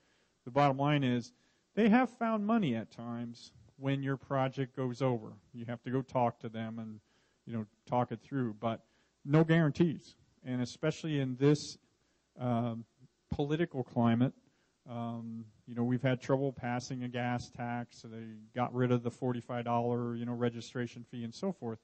S1: the bottom line is they have found money at times when your project goes over. You have to go talk to them and, talk it through. But no guarantees. And especially in this political climate, we've had trouble passing a gas tax. So they got rid of the $45, registration fee and so forth.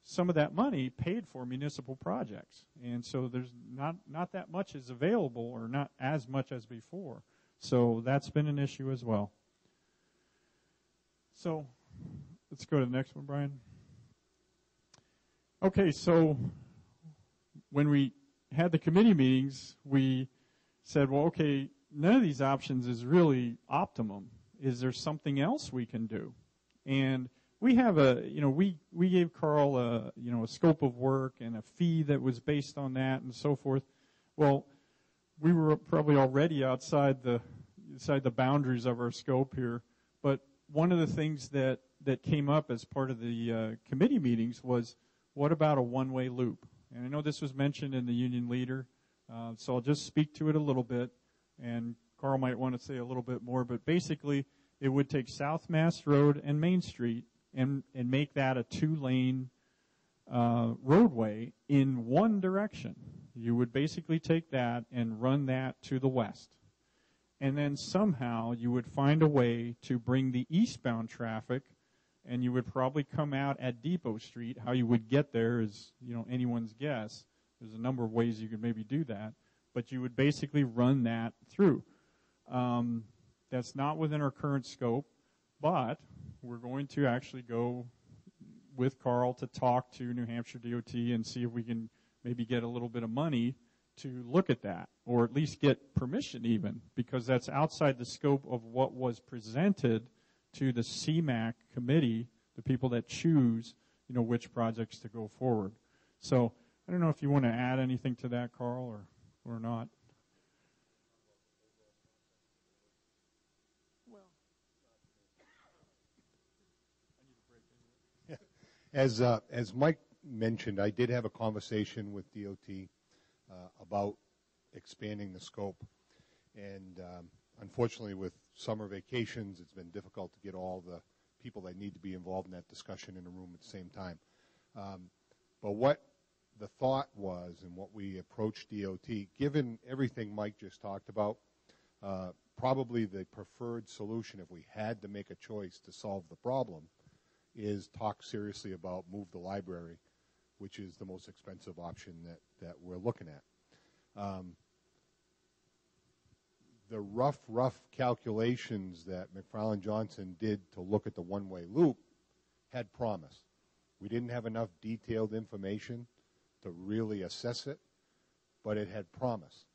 S1: Some of that money paid for municipal projects. And so there's not that much is available, or not as much as before. So that's been an issue as well. So let's go to the next one, Brian. Okay, so when we had the committee meetings, we said, well, okay, none of these options is really optimum. Is there something else we can do? And we have we gave Carl a scope of work and a fee that was based on that and so forth. Well, we were probably already outside the boundaries of our scope here. But one of the things that came up as part of the committee meetings was, what about a one-way loop? And I know this was mentioned in the union leader, so I'll just speak to it a little bit. And Carl might want to say a little bit more, but basically it would take South Mast Road and Main Street and make that a two-lane roadway in one direction. You would basically take that and run that to the west. And then somehow you would find a way to bring the eastbound traffic, and you would probably come out at Depot Street. How you would get there is, anyone's guess. There's a number of ways you could maybe do that. But you would basically run that through. That's not within our current scope, but we're going to actually go with Carl to talk to New Hampshire DOT and see if we can maybe get a little bit of money to look at that, or at least get permission even, because that's outside the scope of what was presented to the CMAQ committee, the people that choose, which projects to go forward. So I don't know if you want to add anything to that, Carl, or not.
S2: As Mike mentioned, I did have a conversation with DOT about expanding the scope. And unfortunately, with summer vacations, it's been difficult to get all the people that need to be involved in that discussion in a room at the same time. But what the thought was, and what we approached DOT, given everything Mike just talked about, probably the preferred solution, if we had to make a choice to solve the problem, is talk seriously about move the library, which is the most expensive option that we're looking at. The rough calculations that McFarland Johnson did to look at the one-way loop had promise. We didn't have enough detailed information to really assess it, but it had promise.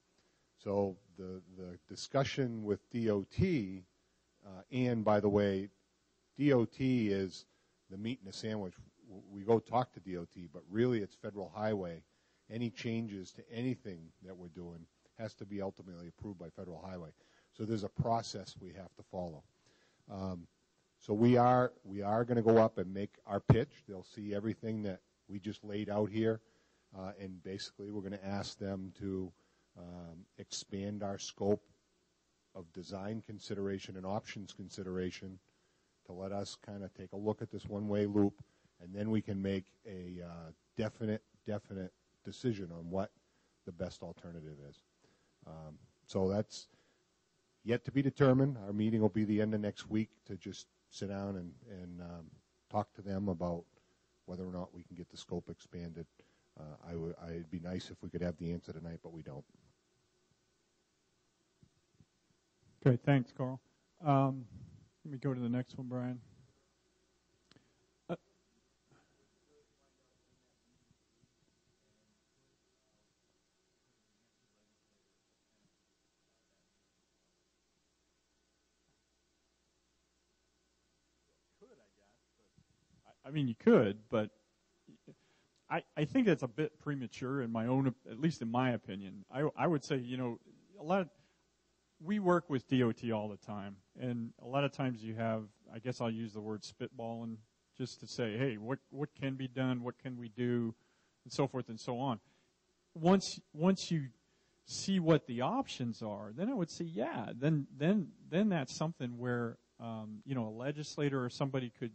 S2: So the discussion with DOT, and by the way, DOT is the meat in the sandwich. We go talk to DOT, but really it's federal highway. Any changes to anything that we're doing has to be ultimately approved by federal highway. So there's a process we have to follow. So we are going to go up and make our pitch. They'll see everything that we just laid out here. and basically we're going to ask them to expand our scope of design consideration and options consideration to let us kind of take a look at this one-way loop, and then we can make a definite decision on what the best alternative is. So that's yet to be determined. Our meeting will be the end of next week to just sit down and talk to them about whether or not we can get the scope expanded. It'd be nice if we could have the answer tonight, but we don't.
S1: Okay, thanks, Carl. Let me go to the next one, Brian. I mean, you could, but I think that's a bit premature in my own, at least in my opinion. I would say, we work with DOT all the time, and a lot of times you have, I guess I'll use the word spitballing just to say, hey, what can be done, what can we do, and so forth and so on. Once you see what the options are, then I would say, yeah, then that's something where a legislator or somebody could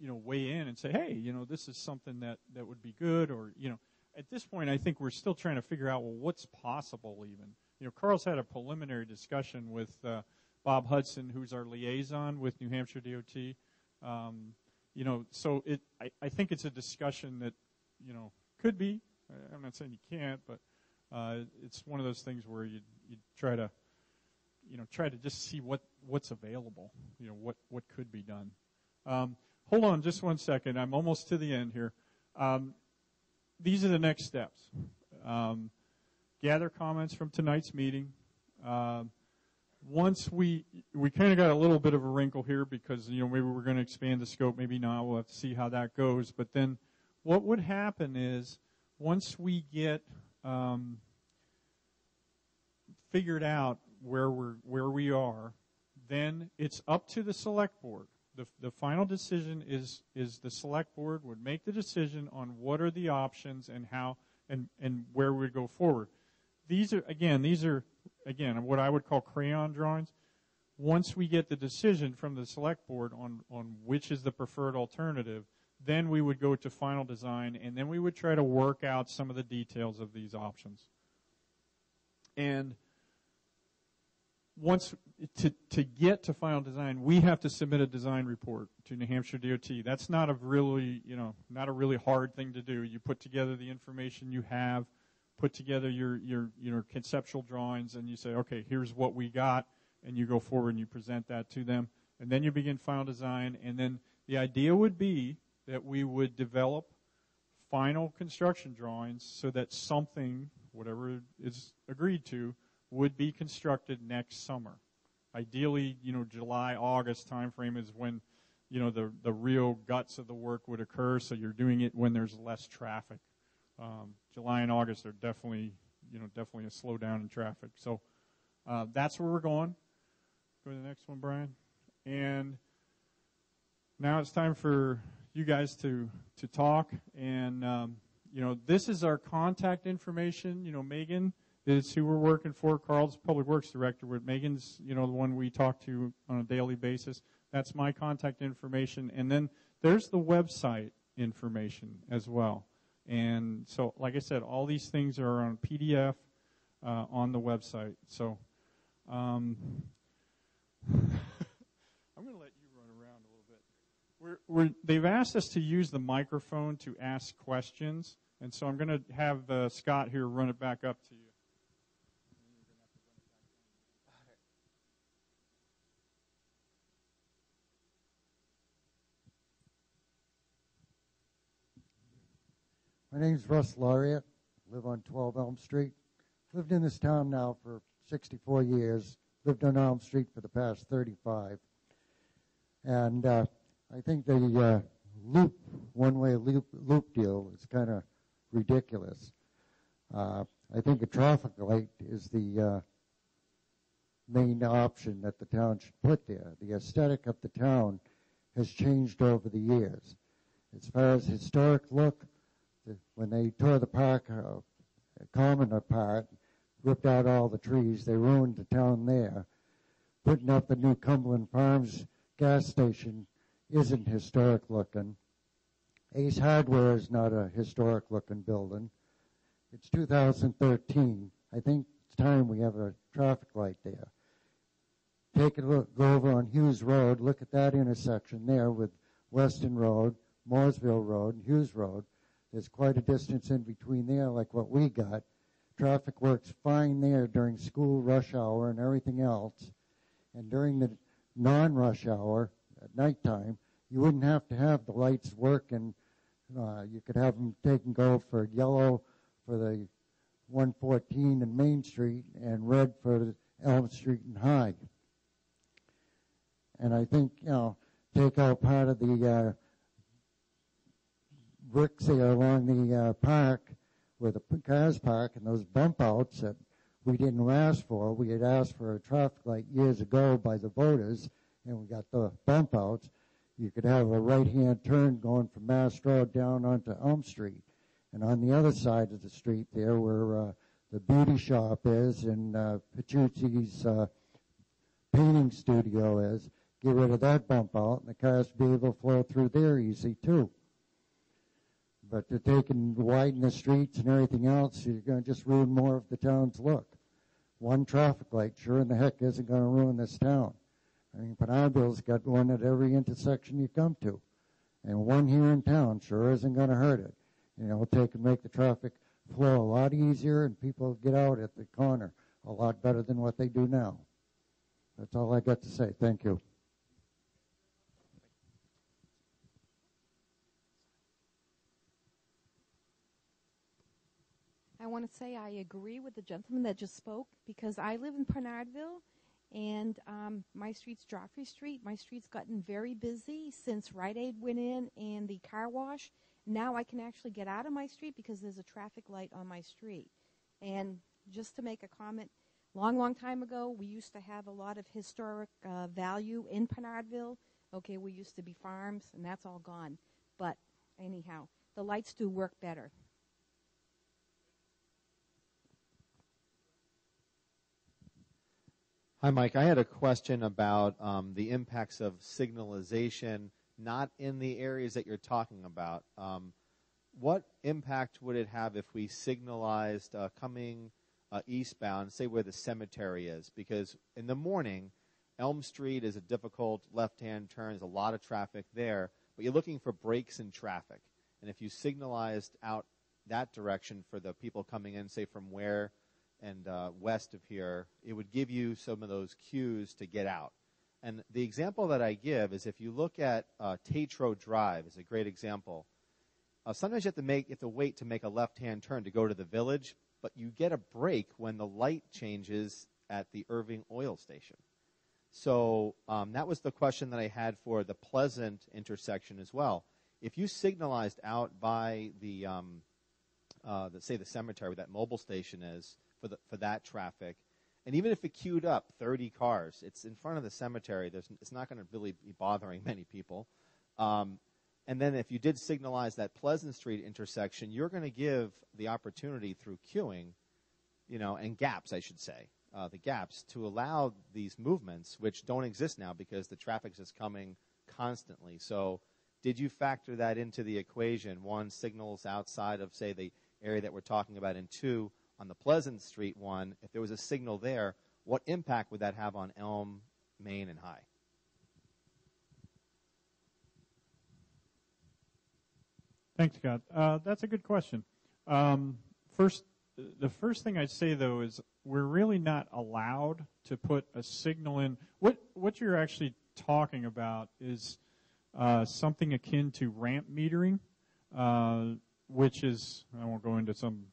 S1: weigh in and say, hey, this is something that would be good, or at this point I think we're still trying to figure out, well, what's possible even. Carl's had a preliminary discussion with Bob Hudson, who's our liaison with New Hampshire DOT. So I think it's a discussion that could be. I'm not saying you can't, but it's one of those things where you try to just see what's available. What could be done. Hold on just one second. I'm almost to the end here. These are the next steps. Gather comments from tonight's meeting. Once we kind of got a little bit of a wrinkle here because, maybe we're going to expand the scope, maybe not. We'll have to see how that goes. But then what would happen is once we get figured out where we are, then it's up to the select board. The final decision is the select board would make the decision on what are the options and how and where we go forward. These are what I would call crayon drawings. Once we get the decision from the select board on which is the preferred alternative, then we would go to final design, and then we would try to work out some of the details of these options. And once to get to final design, we have to submit a design report to New Hampshire DOT. That's not a really hard thing to do. You put together the information you have, put together your conceptual drawings, and you say, okay, here's what we got, and you go forward and you present that to them, and then you begin final design, and then the idea would be that we would develop final construction drawings so that something, whatever is agreed to, would be constructed next summer. Ideally, July, August time frame is when, the real guts of the work would occur, so you're doing it when there's less traffic. July and August are definitely a slowdown in traffic. So that's where we're going. Go to the next one, Brian. And now it's time for you guys to talk. And, this is our contact information. Megan is who we're working for. Carl's Public Works Director, but Megan's, the one we talk to on a daily basis. That's my contact information. And then there's the website information as well. And so, like I said, all these things are on PDF on the website. So I'm going to let you run around a little bit. They've asked us to use the microphone to ask questions, and so I'm going to have Scott here run it back up to you.
S3: My name's Russ Laureate. Live on 12 Elm Street. Lived in this town now for 64 years. Lived on Elm Street for the past 35. And I think the one-way loop deal is kind of ridiculous. I think a traffic light is the main option that the town should put there. The aesthetic of the town has changed over the years. As far as historic look, when they tore the park, common apart, ripped out all the trees, they ruined the town there. Putting up the new Cumberland Farms gas station isn't historic looking. Ace Hardware is not a historic looking building. It's 2013. I think it's time we have a traffic light there. Take a look, go over on Hughes Road, look at that intersection there with Weston Road, Mooresville Road, and Hughes Road. There's quite a distance in between there like what we got. Traffic works fine there during school rush hour and everything else. And during the non-rush hour at nighttime, you wouldn't have to have the lights work, and you could have them take and go for yellow for the 114 and Main Street and red for the Elm Street and High. And I think, take out part of the bricks there along the park where the cars park and those bump outs that we didn't ask for. We had asked for a traffic light years ago by the voters, and we got the bump outs. You could have a right-hand turn going from Mast Road down onto Elm Street. And on the other side of the street there where the beauty shop is and Pachucci's painting studio is, get rid of that bump out, and the cars be able to flow through there easy, too. But to take and widen the streets and everything else, you're going to just ruin more of the town's look. One traffic light sure in the heck isn't going to ruin this town. I mean, Penoble's got one at every intersection you come to. And one here in town sure isn't going to hurt it. Take and make the traffic flow a lot easier, and people get out at the corner a lot better than what they do now. That's all I got to say. Thank you.
S4: I want to say I agree with the gentleman that just spoke, because I live in Bernardville, and my street's Joffrey Street. My street's gotten very busy since Rite Aid went in and the car wash. Now I can actually get out of my street because there's a traffic light on my street. And just to make a comment, long time ago, we used to have a lot of historic value in Bernardville. Okay, we used to be farms, and that's all gone. But anyhow, the lights do work better.
S5: Hi, Mike. I had a question about the impacts of signalization, not in the areas that you're talking about. What impact would it have if we signalized coming eastbound, say where the cemetery is? Because in the morning, Elm Street is a difficult left-hand turn. There's a lot of traffic there, but you're looking for breaks in traffic. And if you signalized out that direction for the people coming in, say from Ware and west of here, it would give you some of those cues to get out. And the example that I give is if you look at Tatro Drive is a great example. Sometimes you have to wait to make a left-hand turn to go to the village, but you get a break when the light changes at the Irving oil station. So that was the question that I had for the Pleasant intersection as well. If you signalized out by the say the cemetery where that mobile station is for that traffic, and even if it queued up 30 cars, it's in front of the cemetery. It's not going to really be bothering many people. And then if you did signalize that Pleasant Street intersection, you're going to give the opportunity through queuing, and gaps, I should say, the gaps to allow these movements, which don't exist now because the traffic is coming constantly. So did you factor that into the equation? One, signals outside of, say, the area that we're talking about, and two, on the Pleasant Street one, if there was a signal there, what impact would that have on Elm, Main, and High?
S1: Thanks, Scott. That's a good question. The first thing I'd say, though, is we're really not allowed to put a signal in. What you're actually talking about is something akin to ramp metering, which is, I won't go into some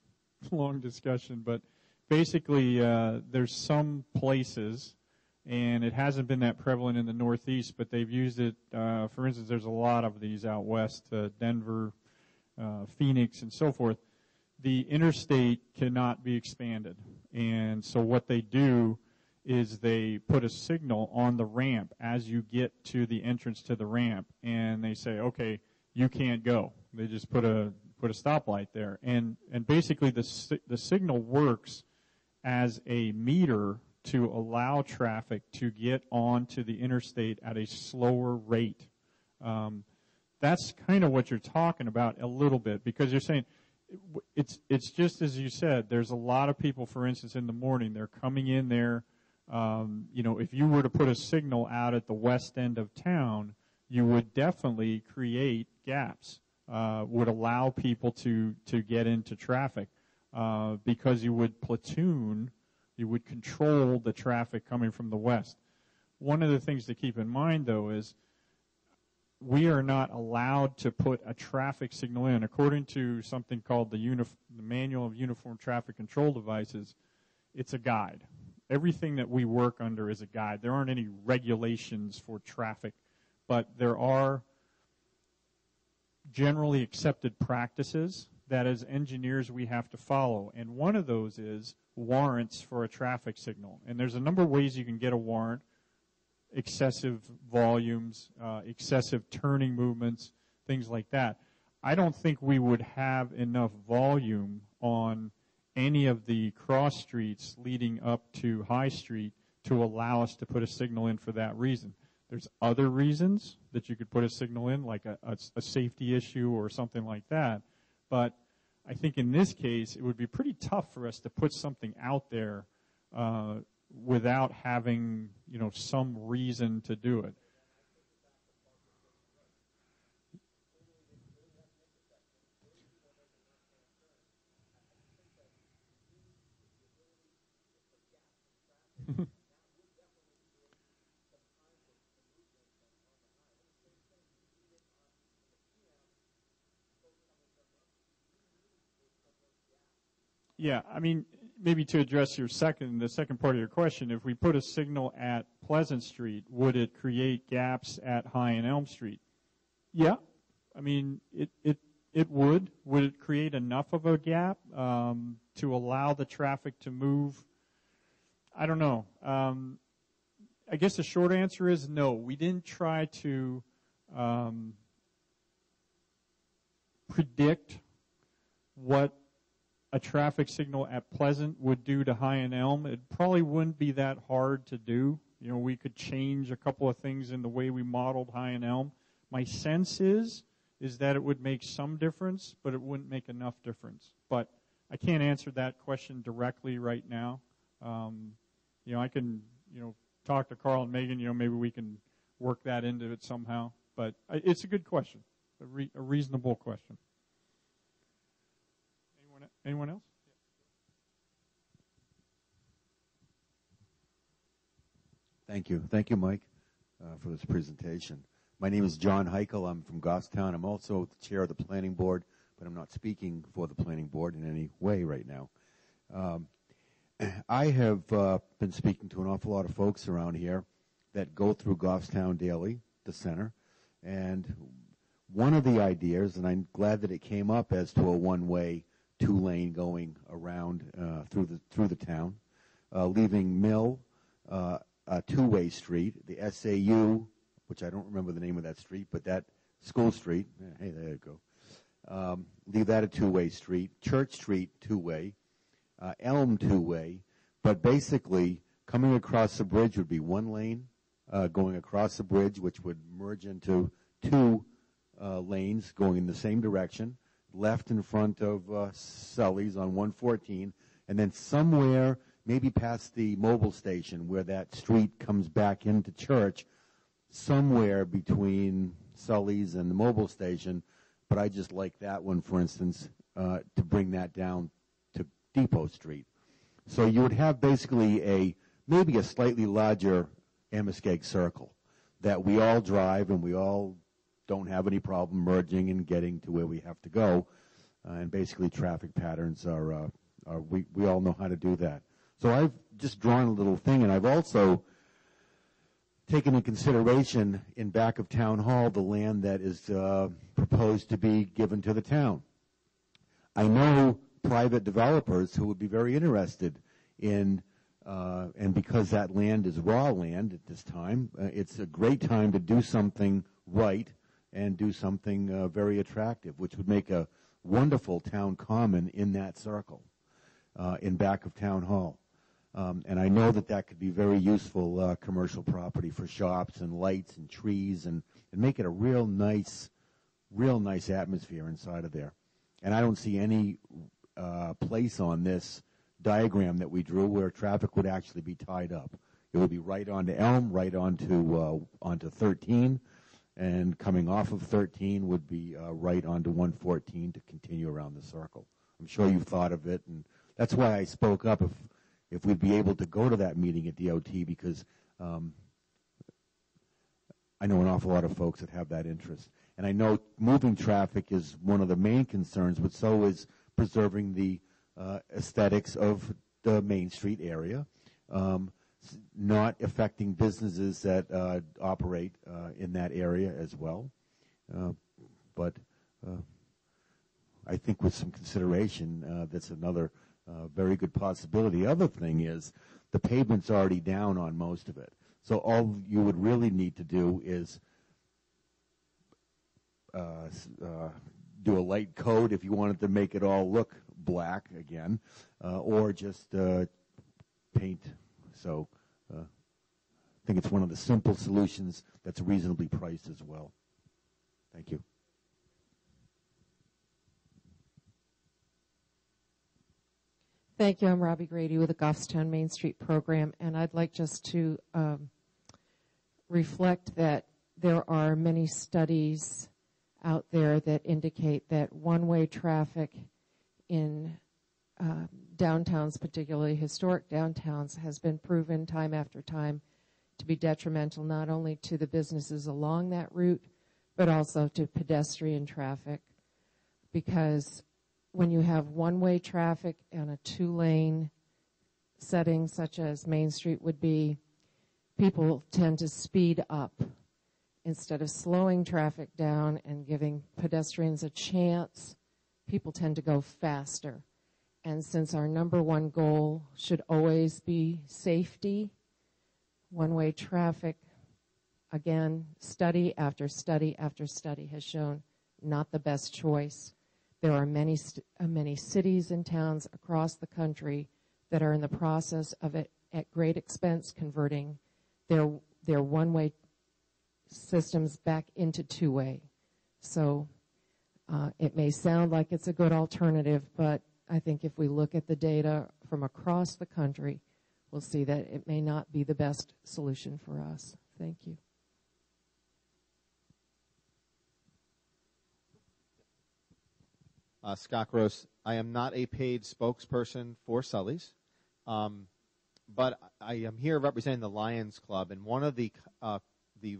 S1: long discussion, but basically there's some places, and it hasn't been that prevalent in the Northeast, but they've used it. For instance, there's a lot of these out west, Denver, Phoenix, and so forth. The interstate cannot be expanded. And so what they do is they put a signal on the ramp as you get to the entrance to the ramp, and they say, okay, you can't go. They just put a put a stoplight there. And basically the signal works as a meter to allow traffic to get onto the interstate at a slower rate. That's kind of what you're talking about a little bit, because you're saying it's just as you said. There's a lot of people, for instance, in the morning, they're coming in there. If you were to put a signal out at the west end of town, you would definitely create gaps, would allow people to get into traffic, because you would platoon, you would control the traffic coming from the west. One of the things to keep in mind, though, is we are not allowed to put a traffic signal in. According to something called the Manual of Uniform Traffic Control Devices, it's a guide. Everything that we work under is a guide. There aren't any regulations for traffic, but there are generally accepted practices that as engineers we have to follow. And one of those is warrants for a traffic signal. And there's a number of ways you can get a warrant: excessive volumes, excessive turning movements, things like that. I don't think we would have enough volume on any of the cross streets leading up to High Street to allow us to put a signal in for that reason. There's other reasons that you could put a signal in, like a safety issue or something like that. But I think in this case, it would be pretty tough for us to put something out there without having, some reason to do it. Yeah, maybe to address the second part of your question, if we put a signal at Pleasant Street, would it create gaps at High and Elm Street? Yeah, it would. Would it create enough of a gap to allow the traffic to move? I don't know. I guess the short answer is no. We didn't try to predict what a traffic signal at Pleasant would do to High and Elm. It probably wouldn't be that hard to do. We could change a couple of things in the way we modeled High and Elm. My sense is that it would make some difference, but it wouldn't make enough difference. But I can't answer that question directly right now. I can, talk to Carl and Megan. Maybe we can work that into it somehow. But it's a good question, a reasonable question. Anyone else?
S6: Thank you, Mike, for this presentation. My name is John Heichel. I'm from Goffstown. I'm also the chair of the planning board, but I'm not speaking for the planning board in any way right now. I have been speaking to an awful lot of folks around here that go through Goffstown daily, the center, and one of the ideas, and I'm glad that it came up as to a one-way, two-lane going around through the town, leaving Mill a two-way street, the SAU, which I don't remember the name of that street, but that School Street, hey, there you go. Leave that a two-way street. Church Street, two-way. Elm, two-way. But basically, coming across the bridge would be one lane, going across the bridge, which would merge into two lanes going in the same direction, left in front of Sully's on 114, and then somewhere, maybe past the mobile station where that street comes back into Church, somewhere between Sully's and the mobile station. But I just like that one, for instance, to bring that down to Depot Street. So you would have basically maybe a slightly larger Amoskeag circle that we all drive and we all don't have any problem merging and getting to where we have to go. And basically traffic patterns we all know how to do that. So I've just drawn a little thing, and I've also taken into consideration in back of Town Hall the land that is proposed to be given to the town. I know private developers who would be very interested in, and because that land is raw land at this time, it's a great time to do something right and do something very attractive, which would make a wonderful town common in that circle, in back of Town Hall. And I know that could be very useful commercial property for shops and lights and trees and make it a real nice atmosphere inside of there. And I don't see any place on this diagram that we drew where traffic would actually be tied up. It would be right onto Elm, right onto 13, and coming off of 13 would be right onto 114 to continue around the circle. I'm sure you've thought of it, and that's why I spoke up if we'd be able to go to that meeting at DOT, because I know an awful lot of folks that have that interest. And I know moving traffic is one of the main concerns, but so is preserving the aesthetics of the Main Street area, not affecting businesses that operate in that area as well. But I think with some consideration, that's another very good possibility. The other thing is the pavement's already down on most of it. So all you would really need to do is do a light coat if you wanted to make it all look black again, or just paint. So I think it's one of the simple solutions that's reasonably priced as well. Thank you.
S7: Thank you. I'm Robbie Grady with the Goffstown Main Street Program, and I'd like just to reflect that there are many studies out there that indicate that one-way traffic in downtowns, particularly historic downtowns, has been proven time after time to be detrimental not only to the businesses along that route, but also to pedestrian traffic, because when you have one-way traffic and a two-lane setting such as Main Street would be, people tend to speed up instead of slowing traffic down and giving pedestrians a chance. People tend to go faster. And since our number one goal should always be safety, one-way traffic, again, study after study after study has shown not the best choice. There are many cities and towns across the country that are in the process of it at great expense converting their one-way systems back into two-way. So it may sound like it's a good alternative, but I think if we look at the data from across the country, we'll see that it may not be the best solution for us. Thank you.
S5: Scott Gross, I am not a paid spokesperson for Sully's, but I am here representing the Lions Club, and one of the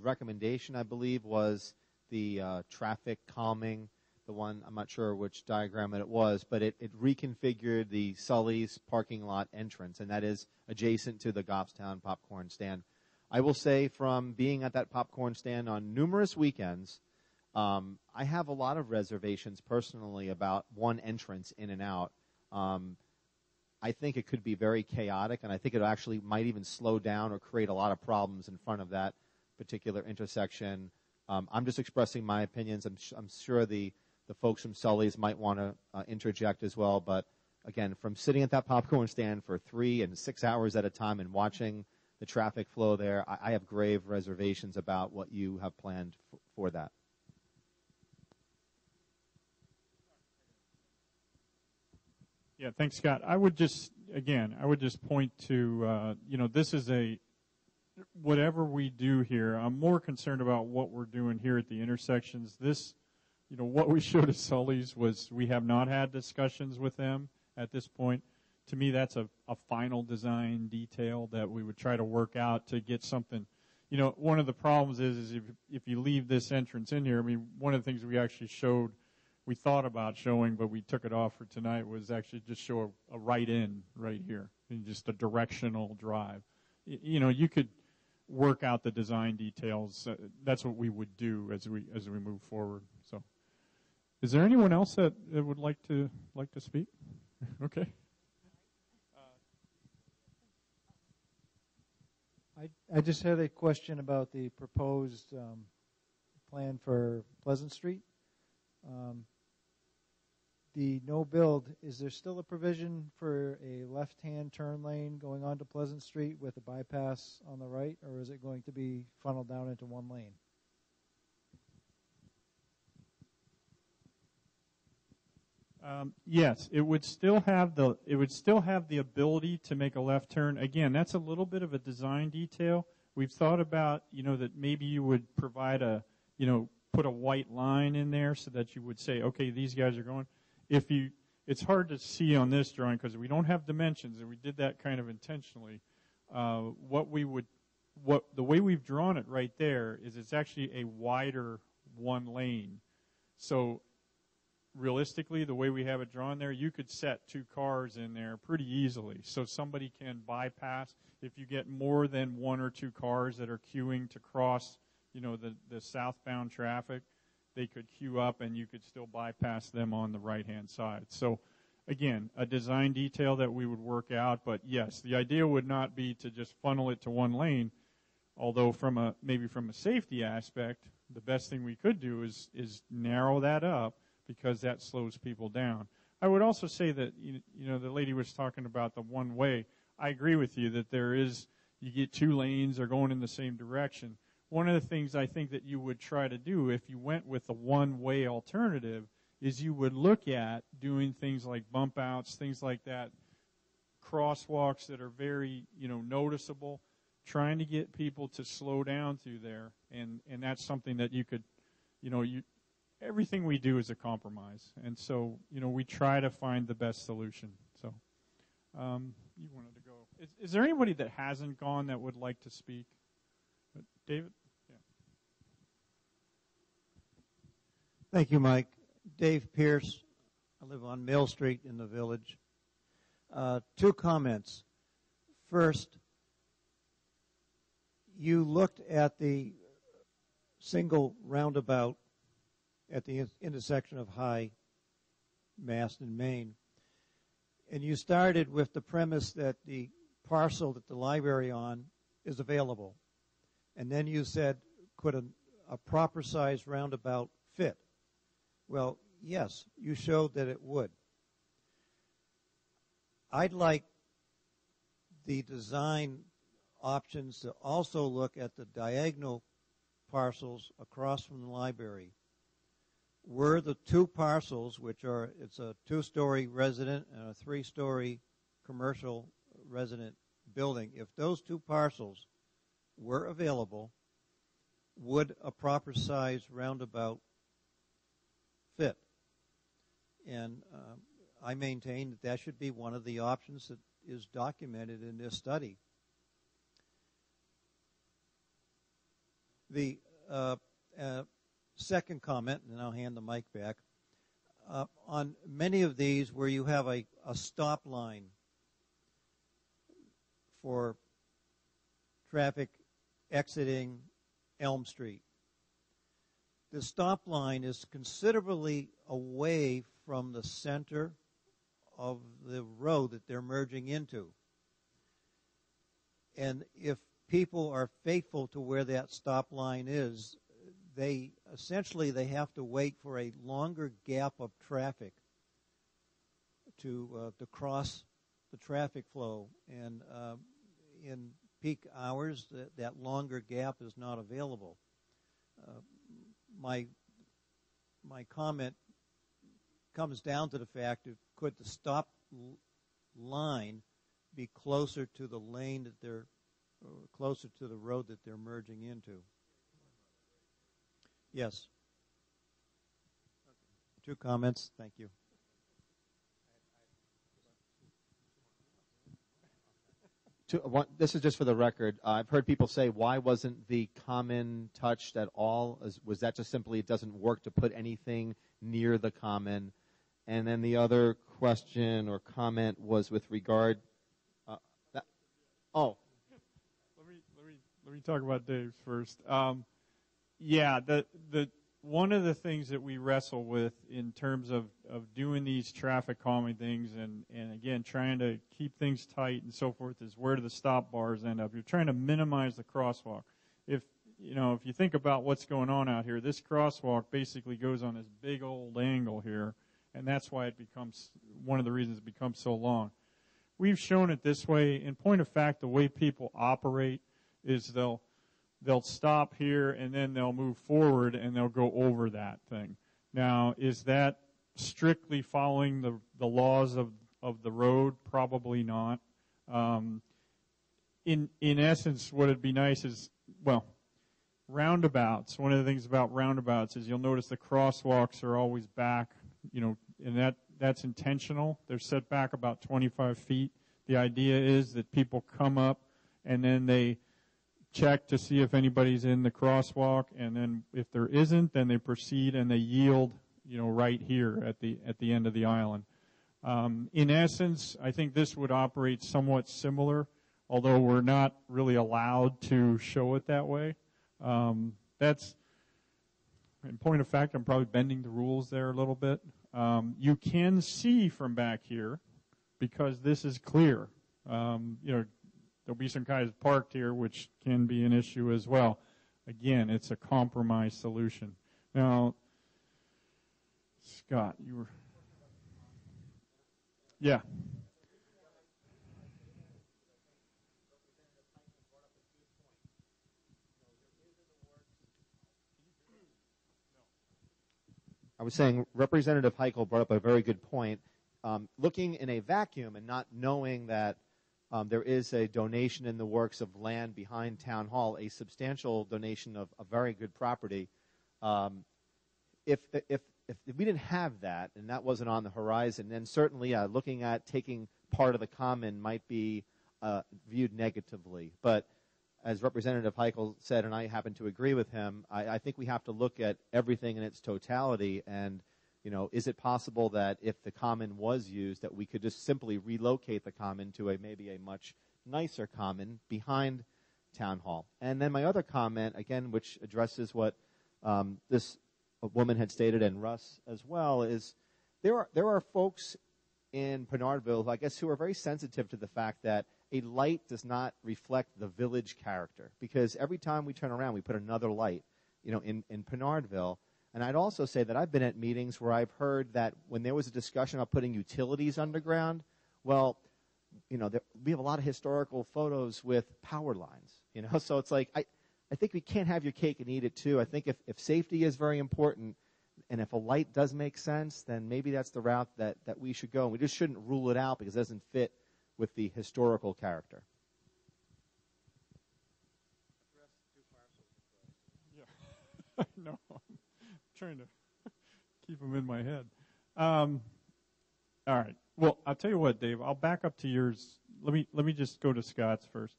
S5: recommendation, I believe, was the traffic calming, the one, I'm not sure which diagram it was, but it reconfigured the Sully's parking lot entrance, and that is adjacent to the Goffstown popcorn stand. I will say from being at that popcorn stand on numerous weekends, I have a lot of reservations personally about one entrance in and out. I think it could be very chaotic, and I think it actually might even slow down or create a lot of problems in front of that particular intersection. I'm just expressing my opinions. I'm sure the folks from Sully's might want to interject as well. But again, from sitting at that popcorn stand for 3 and 6 hours at a time and watching the traffic flow there, I have grave reservations about what you have planned for that.
S1: Yeah, thanks, Scott. I would just point to, this is whatever we do here, I'm more concerned about what we're doing here at the intersections. This, what we showed at Sully's was we have not had discussions with them at this point. To me, that's a final design detail that we would try to work out to get something. One of the problems is if you leave this entrance in here, one of the things we actually showed, we thought about showing, but we took it off for tonight, was actually just show a right in right here, and just a directional drive. You could work out the design details. That's what we would do as we move forward. So, is there anyone else that would like to speak? Okay.
S8: I just had a question about the proposed plan for Pleasant Street. the no build, is there still a provision for a left-hand turn lane going onto Pleasant Street with a bypass on the right, or is it going to be funneled down into one lane?
S1: Yes, it would still have the ability to make a left turn. Again, that's a little bit of a design detail. We've thought about, that maybe you would provide put a white line in there so that you would say, okay, these guys are going. It's hard to see on this drawing because we don't have dimensions, and we did that kind of intentionally. The way we've drawn it right there is it's actually a wider one lane. So realistically, the way we have it drawn there, you could set 2 cars in there pretty easily. So somebody can bypass. If you get more than 1 or 2 cars that are queuing to cross, the southbound traffic, they could queue up and you could still bypass them on the right-hand side. So again, a design detail that we would work out, but yes, the idea would not be to just funnel it to one lane, although maybe from a safety aspect, the best thing we could do is narrow that up, because that slows people down. I would also say that, the lady was talking about the one way. I agree with you that you get 2 lanes, they're going in the same direction. One of the things I think that you would try to do if you went with the one-way alternative is you would look at doing things like bump outs, things like that, crosswalks that are very, noticeable, trying to get people to slow down through there. And that's something that you could, everything we do is a compromise. And so, we try to find the best solution. So, you wanted to go. Is there anybody that hasn't gone that would like to speak? David? Yeah.
S9: Thank you, Mike. Dave Pierce. I live on Mill Street in the Village. 2 comments. First, you looked at the single roundabout at the intersection of High, Mast, and Main, and you started with the premise that the parcel that the library on is available. And then you said, could a proper size roundabout fit? Well, yes, you showed that it would. I'd like the design options to also look at the diagonal parcels across from the library. Were the 2 parcels, it's a 2-story resident and a 3-story commercial resident building, if those 2 parcels were available, would a proper size roundabout fit? And I maintain that should be one of the options that is documented in this study. The second comment, and I'll hand the mic back. On many of these where you have a stop line for traffic exiting Elm Street, the stop line is considerably away from the center of the road that they're merging into. And if people are faithful to where that stop line is, they have to wait for a longer gap of traffic to cross the traffic flow. And in peak hours, that longer gap is not available. My comment comes down to the fact of, could the stop line be closer to the lane that they're, closer to the road that they're merging into? Yes. 2 comments. Thank you.
S5: This is just for the record. I've heard people say, why wasn't the common touched at all? Was that just simply it doesn't work to put anything near the common? And then the other question or comment was with regard. Let
S1: me talk about Dave's first. The one of the things that we wrestle with in terms of doing these traffic calming things and again trying to keep things tight and so forth is where do the stop bars end up? You're trying to minimize the crosswalk. If you think about what's going on out here, this crosswalk basically goes on this big old angle here, and that's why it becomes one of the reasons it becomes so long. We've shown it this way. In point of fact, the way people operate is they'll stop here and then they'll move forward and they'll go over that thing. Now, is that strictly following the laws of the road? Probably not. In essence, what would be nice is, well, roundabouts. One of the things about roundabouts is you'll notice the crosswalks are always back, and that's intentional. They're set back about 25 feet. The idea is that people come up and then they check to see if anybody's in the crosswalk, and then if there isn't, then they proceed and they yield, right here at the end of the island. In essence, I think this would operate somewhat similar, although we're not really allowed to show it that way. That's, in point of fact, I'm probably bending the rules there a little bit. You can see from back here because this is clear. There'll be some guys parked here, which can be an issue as well. Again, it's a compromise solution. Now, Scott, you were... Yeah.
S5: I was saying Representative Heichel brought up a very good point. Looking in a vacuum and not knowing that there is a donation in the works of land behind Town Hall, a substantial donation of a very good property. If we didn't have that and that wasn't on the horizon, then certainly looking at taking part of the common might be viewed negatively. But as Representative Heichel said, and I happen to agree with him, I think we have to look at everything in its totality. And, is it possible that if the common was used, that we could just simply relocate the common to maybe a much nicer common behind Town Hall? And then my other comment, again, which addresses what this woman had stated, and Russ as well, is there are folks in Bernardville, I guess, who are very sensitive to the fact that a light does not reflect the village character, because every time we turn around, we put another light, in Bernardville. And I'd also say that I've been at meetings where I've heard that when there was a discussion about putting utilities underground, well, we have a lot of historical photos with power lines, so it's like, I think we can't have your cake and eat it too. I think if safety is very important, and if a light does make sense, then maybe that's the route that we should go. And we just shouldn't rule it out because it doesn't fit with the historical character.
S1: Yeah, no, I'm trying to keep them in my head. All right. Well, I'll tell you what, Dave. I'll back up to yours. Let me just go to Scott's first.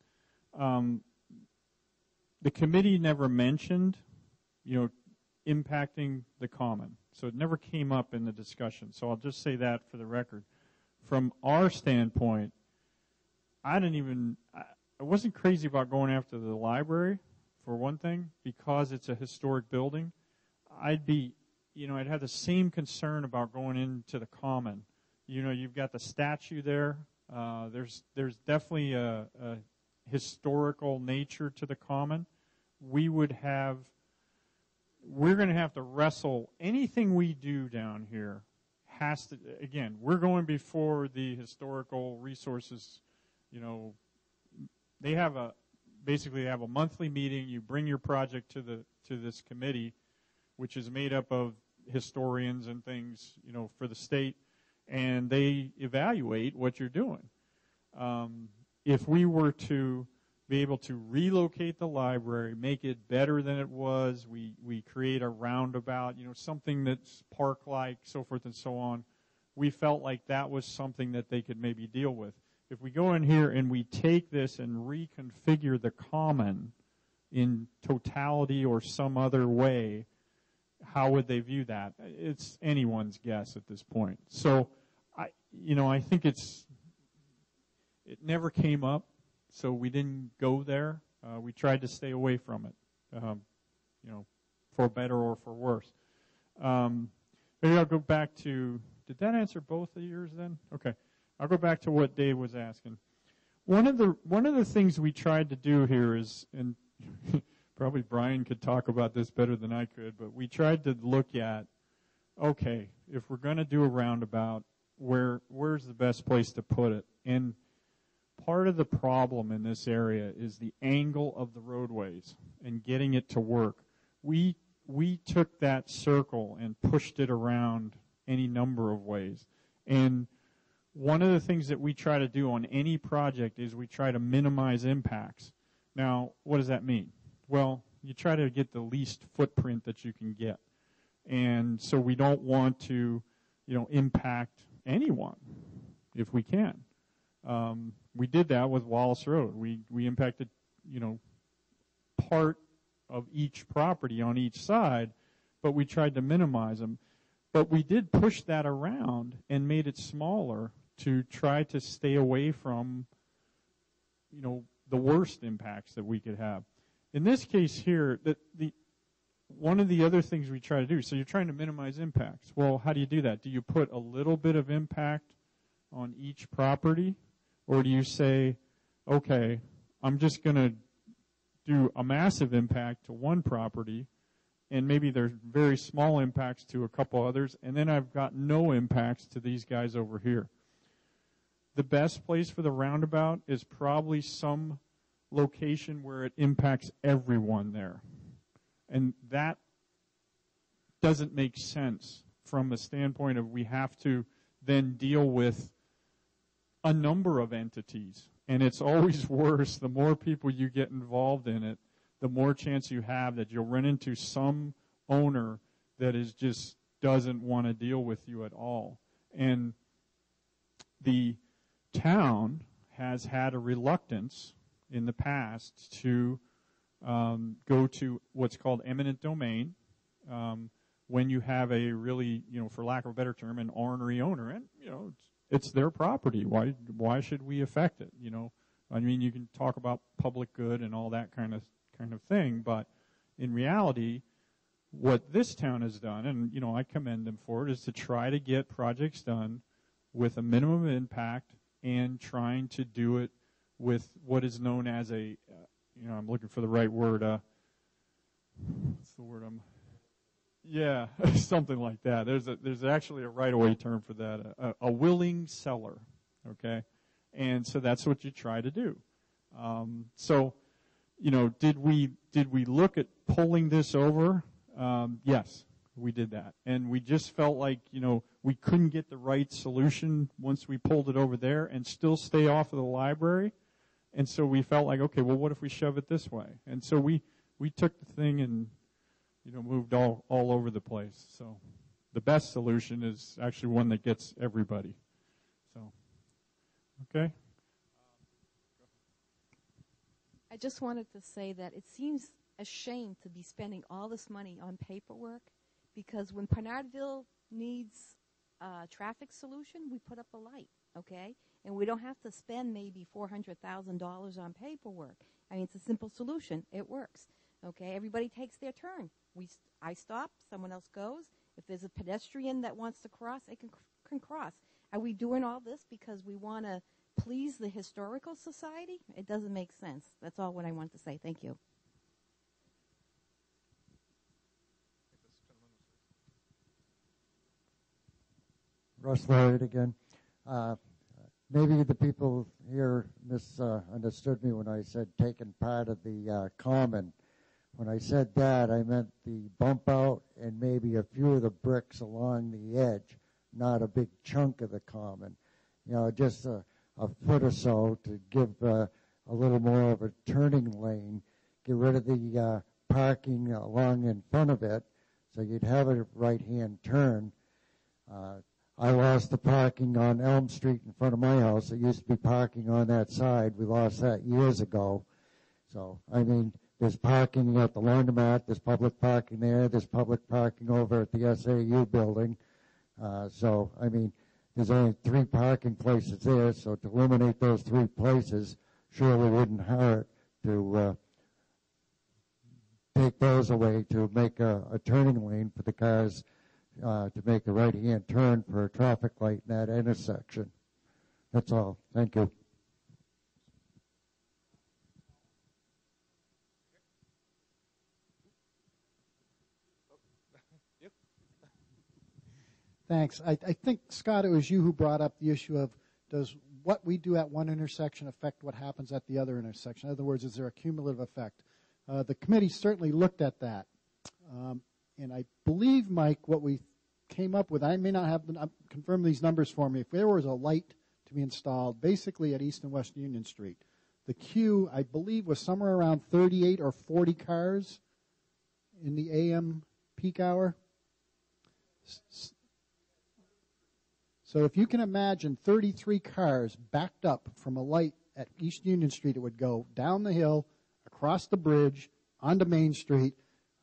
S1: The committee never mentioned, impacting the common. So it never came up in the discussion. So I'll just say that for the record. From our standpoint, I wasn't crazy about going after the library, for one thing, because it's a historic building. I'd have the same concern about going into the common. You've got the statue there. There's definitely a historical nature to the common. We're going to have to wrestle. Anything we do down here has to, again, we're going before the historical resources. They have basically have a monthly meeting. You bring your project to this committee, which is made up of historians and things, for the state, and they evaluate what you're doing. If we were to be able to relocate the library, make it better than it was, we create a roundabout, something that's park-like, so forth and so on. We felt like that was something that they could maybe deal with. If we go in here and we take this and reconfigure the common in totality or some other way, how would they view that? It's anyone's guess at this point. So, I think it never came up, so we didn't go there. We tried to stay away from it, for better or for worse. Maybe I'll go back to, did that answer both of yours then? Okay. I'll go back to what Dave was asking. One of the things we tried to do here is, and probably Brian could talk about this better than I could, but we tried to look at okay, if we're going to do a roundabout, where's the best place to put it? And part of the problem in this area is the angle of the roadways and getting it to work. We took that circle and pushed it around any number of ways. And one of the things that we try to do on any project is we try to minimize impacts. Now, what does that mean? Well, you try to get the least footprint that you can get. And so we don't want to, impact anyone if we can. We did that with Wallace Road. We impacted, part of each property on each side, but we tried to minimize them. But we did push that around and made it smaller to try to stay away from, the worst impacts that we could have. In this case here, one of the other things we try to do, so you're trying to minimize impacts. Well, how do you do that? Do you put a little bit of impact on each property? Or do you say, okay, I'm just going to do a massive impact to one property, and maybe there's very small impacts to a couple others, and then I've got no impacts to these guys over here. The best place for the roundabout is probably some location where it impacts everyone there. And that doesn't make sense from the standpoint of we have to then deal with a number of entities. And it's always worse. The more people you get involved in it, the more chance you have that you'll run into some owner that is just doesn't want to deal with you at all. And the town has had a reluctance in the past to go to what's called eminent domain when you have a really, for lack of a better term, an ornery owner. And, it's their property. Why should we affect it? I mean, you can talk about public good and all that kind of thing, but in reality, what this town has done, and I commend them for it, is to try to get projects done with a minimum impact and trying to do it with what is known as a, I'm looking for the right word. What's the word? Yeah, something like that. There's actually a right-of-way term for that, a willing seller, okay? And so that's what you try to do. Did we look at pulling this over? Yes, we did that. And we just felt like, we couldn't get the right solution once we pulled it over there and still stay off of the library. And so we felt like, okay, well, what if we shove it this way? And so we took the thing and moved all over the place. So the best solution is actually one that gets everybody. So, okay.
S4: I just wanted to say that it seems a shame to be spending all this money on paperwork, because when Bernardville needs a traffic solution, we put up a light, okay? And we don't have to spend maybe $400,000 on paperwork. I mean, it's a simple solution. It works. Okay, everybody takes their turn. I stop, someone else goes. If there's a pedestrian that wants to cross, they can cross. Are we doing all this because we want to please the Historical Society? It doesn't make sense. That's all what I want to say. Thank you.
S3: Russ Larriott again. Maybe the people here misunderstood me when I said taking part of the common. When I said that, I meant the bump out and maybe a few of the bricks along the edge, not a big chunk of the common. Just a foot or so to give a little more of a turning lane, get rid of the parking along in front of it, so you'd have a right-hand turn. I lost the parking on Elm Street in front of my house. It used to be parking on that side. We lost that years ago. So, I mean, there's parking at the laundromat. There's public parking there. There's public parking over at the SAU building. So, I mean, there's only 3 parking places there. So to eliminate those 3 places surely wouldn't hurt to take those away to make a turning lane for the cars to make a right-hand turn for a traffic light in that intersection. That's all. Thank you.
S10: Thanks. I think, Scott, it was you who brought up the issue of does what we do at one intersection affect what happens at the other intersection? In other words, is there a cumulative effect? The committee certainly looked at that. And I believe, Mike, what we came up with, I may not have confirmed these numbers for me. If there was a light to be installed basically at East and West Union Street, the queue, I believe, was somewhere around 38 or 40 cars in the AM peak hour. So if you can imagine 33 cars backed up from a light at East Union Street, it would go down the hill, across the bridge, onto Main Street,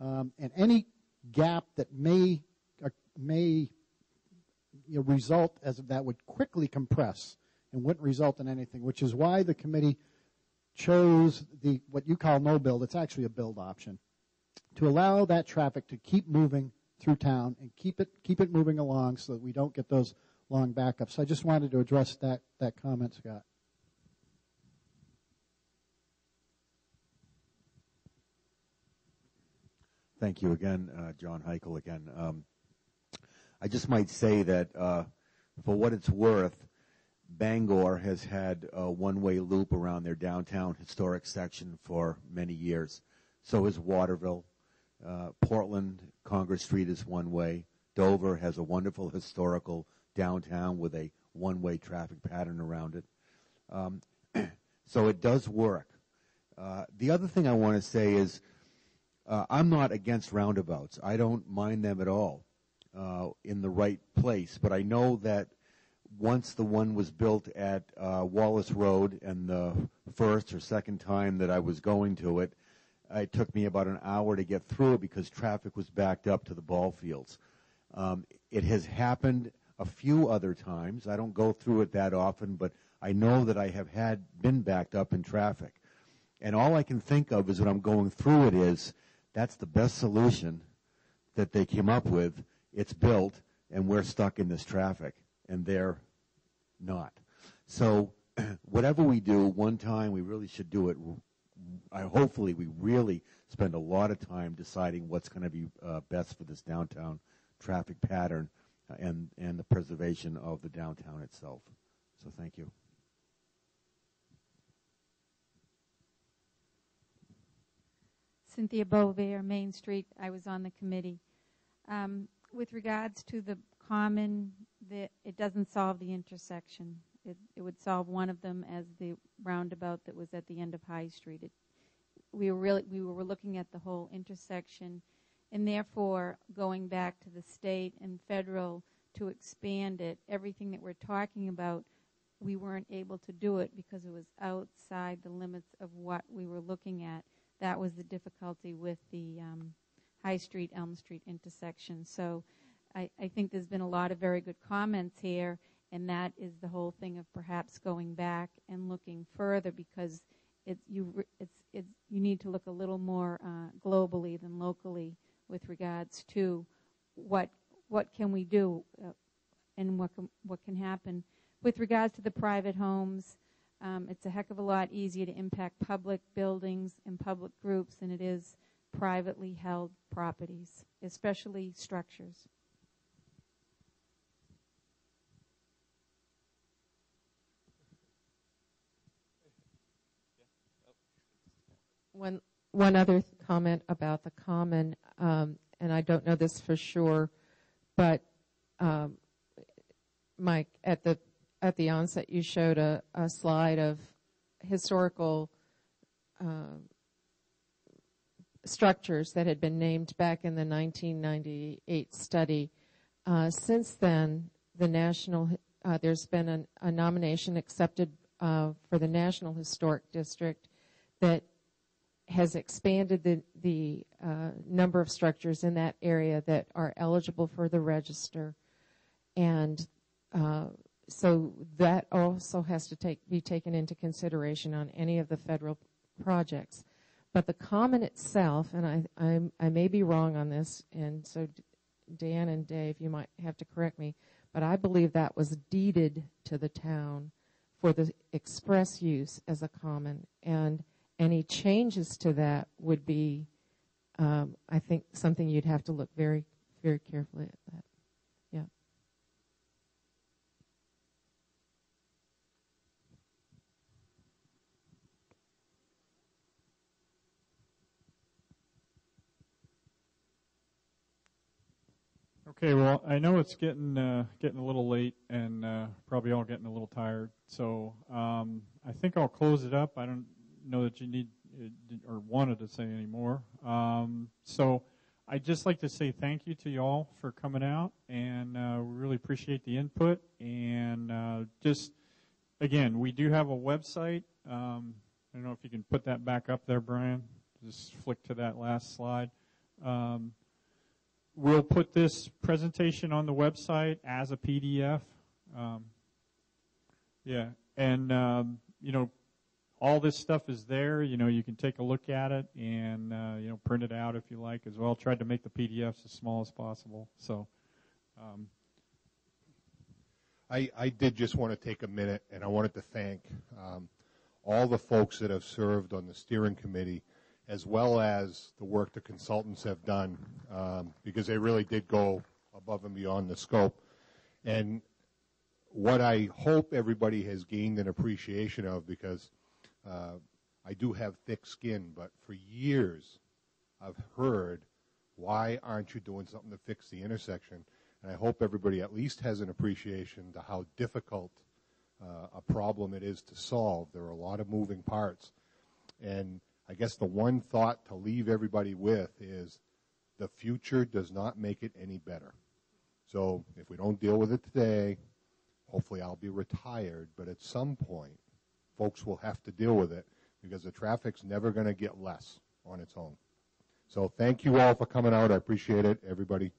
S10: and any gap that may result as that would quickly compress and wouldn't result in anything, which is why the committee chose what you call no build. It's actually a build option to allow that traffic to keep moving through town and keep it moving along so that we don't get those long backups. So I just wanted to address that comment, Scott.
S6: Thank you again, John Heichel again. I just might say that for what it's worth, Bangor has had a one-way loop around their downtown historic section for many years. So is Waterville. Portland, Congress Street is one way. Dover has a wonderful historical downtown with a one-way traffic pattern around it. So it does work. The other thing I want to say is I'm not against roundabouts. I don't mind them at all in the right place. But I know that once the one was built at Wallace Road, and the first or second time that I was going to it, it took me about an hour to get through it because traffic was backed up to the ball fields. It has happened a few other times. I don't go through it that often, but I know that I have been backed up in traffic. And all I can think of is when I'm going through it is that's the best solution that they came up with. It's built, and we're stuck in this traffic, and they're not. So whatever we do one time, we really should do it. Hopefully we really spend a lot of time deciding what's going to be best for this downtown traffic pattern and the preservation of the downtown itself. So thank you.
S11: Cynthia Bovier, Main Street. I was on the committee. With regards to the common, it doesn't solve the intersection. It would solve one of them as the roundabout that was at the end of High Street. We were looking at the whole intersection, and therefore going back to the state and federal to expand it, everything that we're talking about, we weren't able to do it because it was outside the limits of what we were looking at. That was the difficulty with the High Street, Elm Street intersection. So I think there's been a lot of very good comments here, and that is the whole thing of perhaps going back and looking further, because you need to look a little more globally than locally with regards to what can we do and what can happen. With regards to the private homes, it's a heck of a lot easier to impact public buildings and public groups than it is privately held properties, especially structures.
S7: One other comment about the common, and I don't know this for sure, but Mike, at the onset, you showed a slide of historical structures that had been named back in the 1998 study. Since then, there's been a nomination accepted for the National Historic District that has expanded the number of structures in that area that are eligible for the register. And so that also has to be taken into consideration on any of the federal projects. But the common itself, and I may be wrong on this, and so Dan and Dave, you might have to correct me, but I believe that was deeded to the town for the express use as a common. And any changes to that would be, I think, something you'd have to look very, very carefully at that. Yeah.
S1: Okay, well, I know it's getting a little late, and probably all getting a little tired. So I think I'll close it up. I don't know that you need or wanted to say any more. So I'd just like to say thank you to you all for coming out, and we really appreciate the input. And just again, we do have a website. I don't know if you can put that back up there, Brian. Just flick to that last slide. We'll put this presentation on the website as a PDF. Yeah, and all this stuff is there. You can take a look at it and print it out if you like as well. Tried to make the PDFs as small as possible. So,
S2: I did just want to take a minute, and I wanted to thank all the folks that have served on the steering committee, as well as the work the consultants have done, because they really did go above and beyond the scope. And what I hope everybody has gained an appreciation of, because I do have thick skin, but for years I've heard, why aren't you doing something to fix the intersection? And I hope everybody at least has an appreciation to how difficult a problem it is to solve. There are a lot of moving parts. And I guess the one thought to leave everybody with is the future does not make it any better. So if we don't deal with it today, hopefully I'll be retired, but at some point, folks will have to deal with it because the traffic's never going to get less on its own. So thank you all for coming out. I appreciate it. Everybody